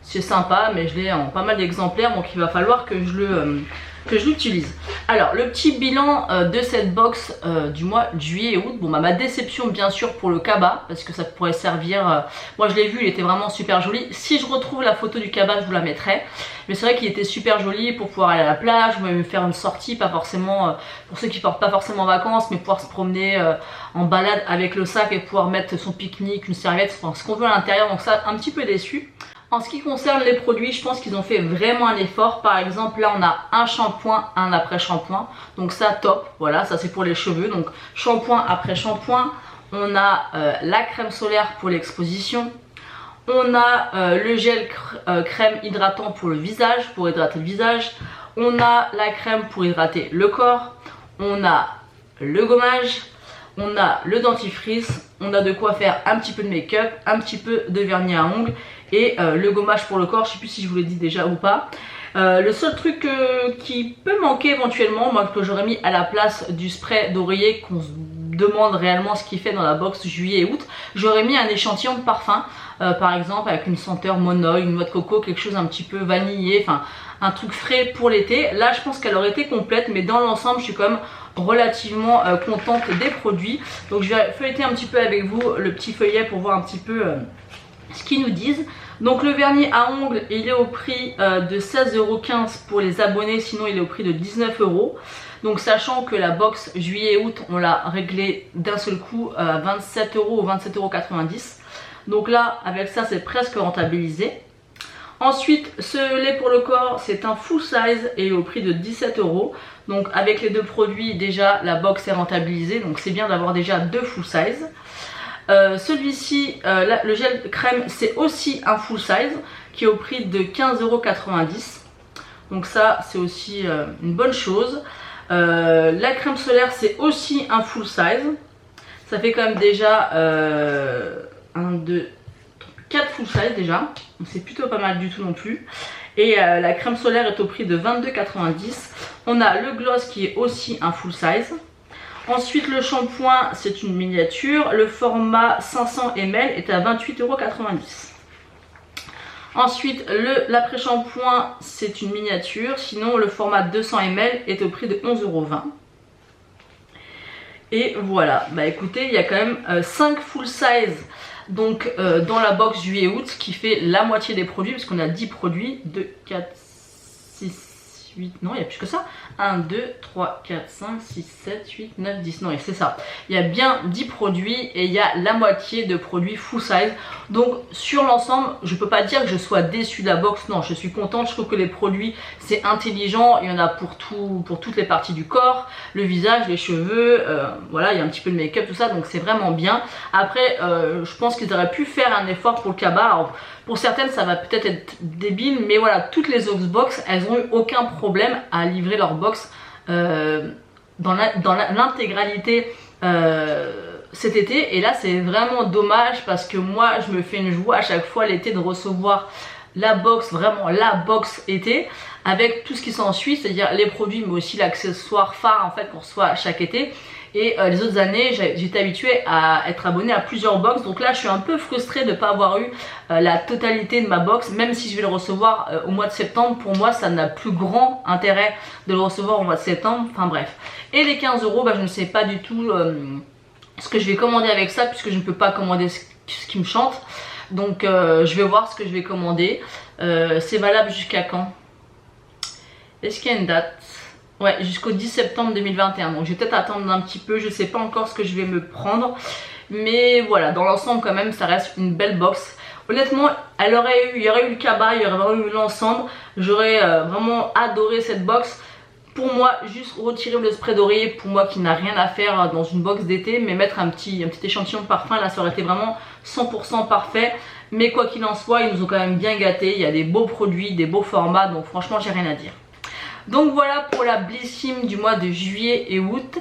Speaker 1: c'est sympa, mais je l'ai en pas mal d'exemplaires, donc il va falloir que je l'utilise. Alors le petit bilan de cette box du mois de juillet et août. Bon bah ma déception bien sûr pour le cabas, parce que ça pourrait servir, moi je l'ai vu, il était vraiment super joli. Si je retrouve la photo du cabas je vous la mettrai. Mais c'est vrai qu'il était super joli pour pouvoir aller à la plage, ou même faire une sortie, pas forcément pour ceux qui partent pas forcément en vacances, mais pouvoir se promener en balade avec le sac et pouvoir mettre son pique-nique, une serviette, enfin, ce qu'on veut à l'intérieur. Donc ça, un petit peu déçu. En ce qui concerne les produits, je pense qu'ils ont fait vraiment un effort. Par exemple là on a un shampoing, un après shampoing, donc ça top, voilà, ça c'est pour les cheveux. Donc shampoing après shampoing. On a la crème solaire pour l'exposition. On a le gel crème hydratant pour le visage, pour hydrater le visage. On a la crème pour hydrater le corps. On a le gommage. On a le dentifrice. On a de quoi faire un petit peu de make-up, un petit peu de vernis à ongles. Et le gommage pour le corps, je sais plus si je vous l'ai dit déjà ou pas. Le seul truc qui peut manquer éventuellement, moi que j'aurais mis à la place du spray d'oreiller qu'on se demande réellement ce qu'il fait dans la box juillet et août, j'aurais mis un échantillon de parfum, par exemple avec une senteur monoï, une noix de coco, quelque chose un petit peu vanillé, enfin un truc frais pour l'été. Là je pense qu'elle aurait été complète, mais dans l'ensemble je suis quand même relativement contente des produits. Donc je vais feuilleter un petit peu avec vous le petit feuillet pour voir un petit peu ce qu'ils nous disent. Donc le vernis à ongles il est au prix de 16,15 € pour les abonnés, sinon il est au prix de 19 €. Donc sachant que la box juillet et août on l'a réglé d'un seul coup à 27 € ou 27,90 €. Donc là avec ça c'est presque rentabilisé. Ensuite ce lait pour le corps c'est un full size et au prix de 17 €. Donc avec les deux produits déjà la box est rentabilisée, donc c'est bien d'avoir déjà deux full size. Celui-ci, le gel crème, c'est aussi un full size qui est au prix de 15,90 €. Donc ça, c'est aussi une bonne chose. La crème solaire, c'est aussi un full size. Ça fait quand même déjà 1, 2, 4 full size déjà. Donc c'est plutôt pas mal du tout non plus. Et la crème solaire est au prix de 22,90 €. On a le gloss qui est aussi un full size. Ensuite le shampoing c'est une miniature, le format 500 ml est à 28,90 €. Ensuite l'après-shampoing c'est une miniature, sinon le format 200 ml est au prix de 11,20 €. Et voilà, bah écoutez il y a quand même 5 full size donc dans la box juillet août, ce qui fait la moitié des produits parce qu'on a 10 produits, 2, 4, 6, 8, non il y a plus que ça, 1, 2, 3, 4, 5, 6, 7, 8, 9, 10, non c'est ça, il y a bien 10 produits et il y a la moitié de produits full size. Donc sur l'ensemble je peux pas dire que je sois déçue de la box, non je suis contente, je trouve que les produits c'est intelligent, il y en a pour tout, pour toutes les parties du corps, le visage, les cheveux, voilà il y a un petit peu de make-up tout ça, donc c'est vraiment bien. Après je pense qu'ils auraient pu faire un effort pour le cabas. Alors, pour certaines ça va peut-être être débile, mais voilà toutes les autres box elles ont eu aucun problème à livrer leur box dans l'intégralité cet été. Et là c'est vraiment dommage parce que moi je me fais une joie à chaque fois l'été de recevoir la box, vraiment la box été avec tout ce qui s'ensuit, c'est-à-dire les produits mais aussi l'accessoire phare en fait qu'on reçoit chaque été. Et les autres années j'étais habituée à être abonnée à plusieurs box, donc là je suis un peu frustrée de ne pas avoir eu la totalité de ma box, même si je vais le recevoir au mois de septembre. Pour moi ça n'a plus grand intérêt de le recevoir au mois de septembre, enfin bref. Et les 15 €, bah, je ne sais pas du tout ce que je vais commander avec ça puisque je ne peux pas commander ce qui me chante. Donc je vais voir ce que je vais commander. C'est valable jusqu'à quand? Est-ce qu'il y a une date? Ouais, jusqu'au 10 septembre 2021. Donc je vais peut-être attendre un petit peu, je sais pas encore ce que je vais me prendre. Mais voilà, dans l'ensemble quand même ça reste une belle box. Honnêtement, il y aurait eu le cabas, il y aurait vraiment eu l'ensemble. J'aurais vraiment adoré cette box. Pour moi, juste retirer le spray d'oreiller, pour moi qui n'a rien à faire dans une box d'été, mais mettre un petit échantillon de parfum, là ça aurait été vraiment 100% parfait. Mais quoi qu'il en soit, ils nous ont quand même bien gâtés. Il y a des beaux produits, des beaux formats, donc franchement j'ai rien à dire. Donc voilà pour la Blissim du mois de juillet et août.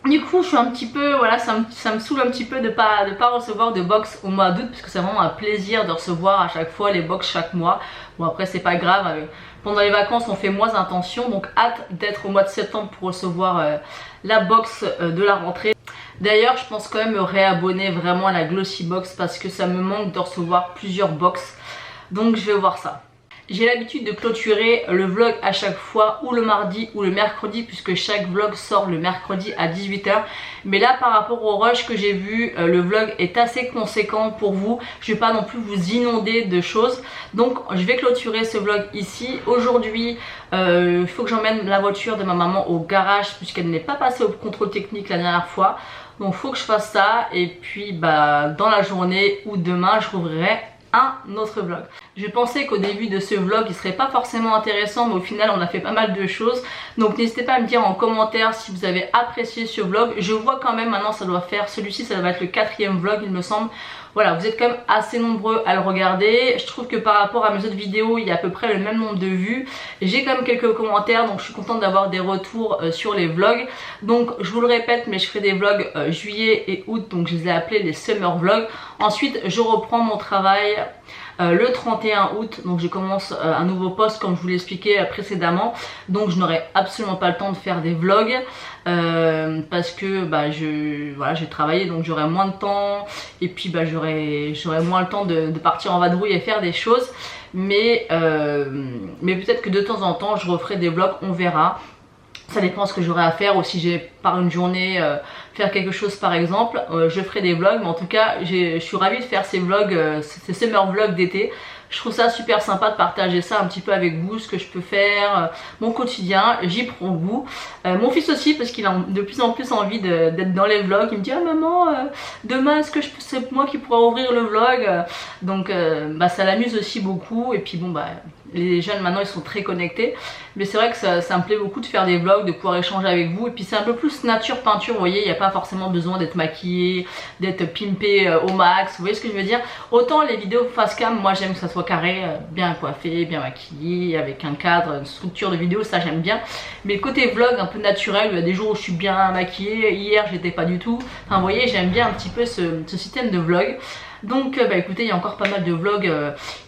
Speaker 1: Du coup je suis un petit peu, voilà, ça me saoule un petit peu de pas recevoir de box au mois d'août, parce que c'est vraiment un plaisir de recevoir à chaque fois les box chaque mois. Bon après c'est pas grave, pendant les vacances on fait moins attention, donc hâte d'être au mois de septembre pour recevoir la box de la rentrée. D'ailleurs je pense quand même me réabonner vraiment à la Glossy Box parce que ça me manque de recevoir plusieurs box, donc je vais voir ça. J'ai l'habitude de clôturer le vlog à chaque fois ou le mardi ou le mercredi, puisque chaque vlog sort le mercredi à 18 h. Mais là par rapport au rush que j'ai vu, le vlog est assez conséquent pour vous. Je ne vais pas non plus vous inonder de choses. Donc je vais clôturer ce vlog ici. Aujourd'hui il faut que j'emmène la voiture de ma maman au garage puisqu'elle n'est pas passée au contrôle technique la dernière fois. Donc il faut que je fasse ça, et puis bah, dans la journée ou demain je rouvrirai un autre vlog. Je pensais qu'au début de ce vlog il serait pas forcément intéressant, mais au final on a fait pas mal de choses, donc n'hésitez pas à me dire en commentaire si vous avez apprécié ce vlog. Je vois quand même maintenant ça doit faire, celui-ci ça va être le 4e vlog il me semble. Voilà, vous êtes quand même assez nombreux à le regarder. Je trouve que par rapport à mes autres vidéos il y a à peu près le même nombre de vues. J'ai quand même quelques commentaires, donc je suis contente d'avoir des retours sur les vlogs. Donc je vous le répète, mais je ferai des vlogs juillet et août, donc je les ai appelés les summer vlogs. Ensuite je reprends mon travail le 31 août, donc je commence un nouveau poste comme je vous l'ai expliqué précédemment, donc je n'aurai absolument pas le temps de faire des vlogs parce que voilà, j'ai travaillé, donc j'aurai moins de temps, et puis j'aurai moins le temps de partir en vadrouille et faire des choses, mais peut-être que de temps en temps je referai des vlogs, on verra. Ça dépend ce que j'aurai à faire, ou si j'ai par une journée faire quelque chose par exemple, je ferai des vlogs. Mais en tout cas je suis ravie de faire ces vlogs, ces summer vlogs d'été. Je trouve ça super sympa de partager ça un petit peu avec vous, ce que je peux faire, mon quotidien, j'y prends goût. Mon fils aussi, parce qu'il a de plus en plus envie d'être dans les vlogs. Il me dit ah maman, demain est-ce que c'est moi qui pourrais ouvrir le vlog, donc ça l'amuse aussi beaucoup. Et puis bon les jeunes maintenant ils sont très connectés, mais c'est vrai que ça me plaît beaucoup de faire des vlogs, de pouvoir échanger avec vous. Et puis c'est un peu plus nature peinture, vous voyez, il n'y a pas forcément besoin d'être maquillé, d'être pimpé au max, vous voyez ce que je veux dire. Autant les vidéos face cam, moi j'aime que ça soit carré, bien coiffé, bien maquillé, avec un cadre, une structure de vidéo, ça j'aime bien. Mais le côté vlog un peu naturel, il y a des jours où je suis bien maquillée, hier j'étais pas du tout, enfin vous voyez, j'aime bien un petit peu ce système de vlog. Donc écoutez, il y a encore pas mal de vlogs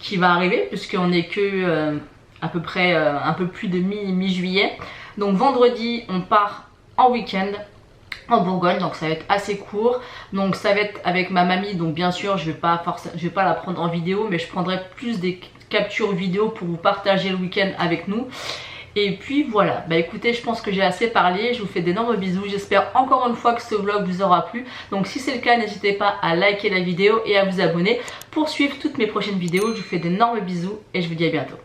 Speaker 1: qui va arriver, puisqu'on est que à peu près un peu plus de mi-juillet. Donc vendredi on part en week-end en Bourgogne, donc ça va être assez court. Donc ça va être avec ma mamie, donc bien sûr je vais pas la prendre en vidéo, mais je prendrai plus des captures vidéo pour vous partager le week-end avec nous. Et puis voilà, écoutez, je pense que j'ai assez parlé, je vous fais d'énormes bisous, j'espère encore une fois que ce vlog vous aura plu. Donc si c'est le cas, n'hésitez pas à liker la vidéo et à vous abonner pour suivre toutes mes prochaines vidéos. Je vous fais d'énormes bisous et je vous dis à bientôt.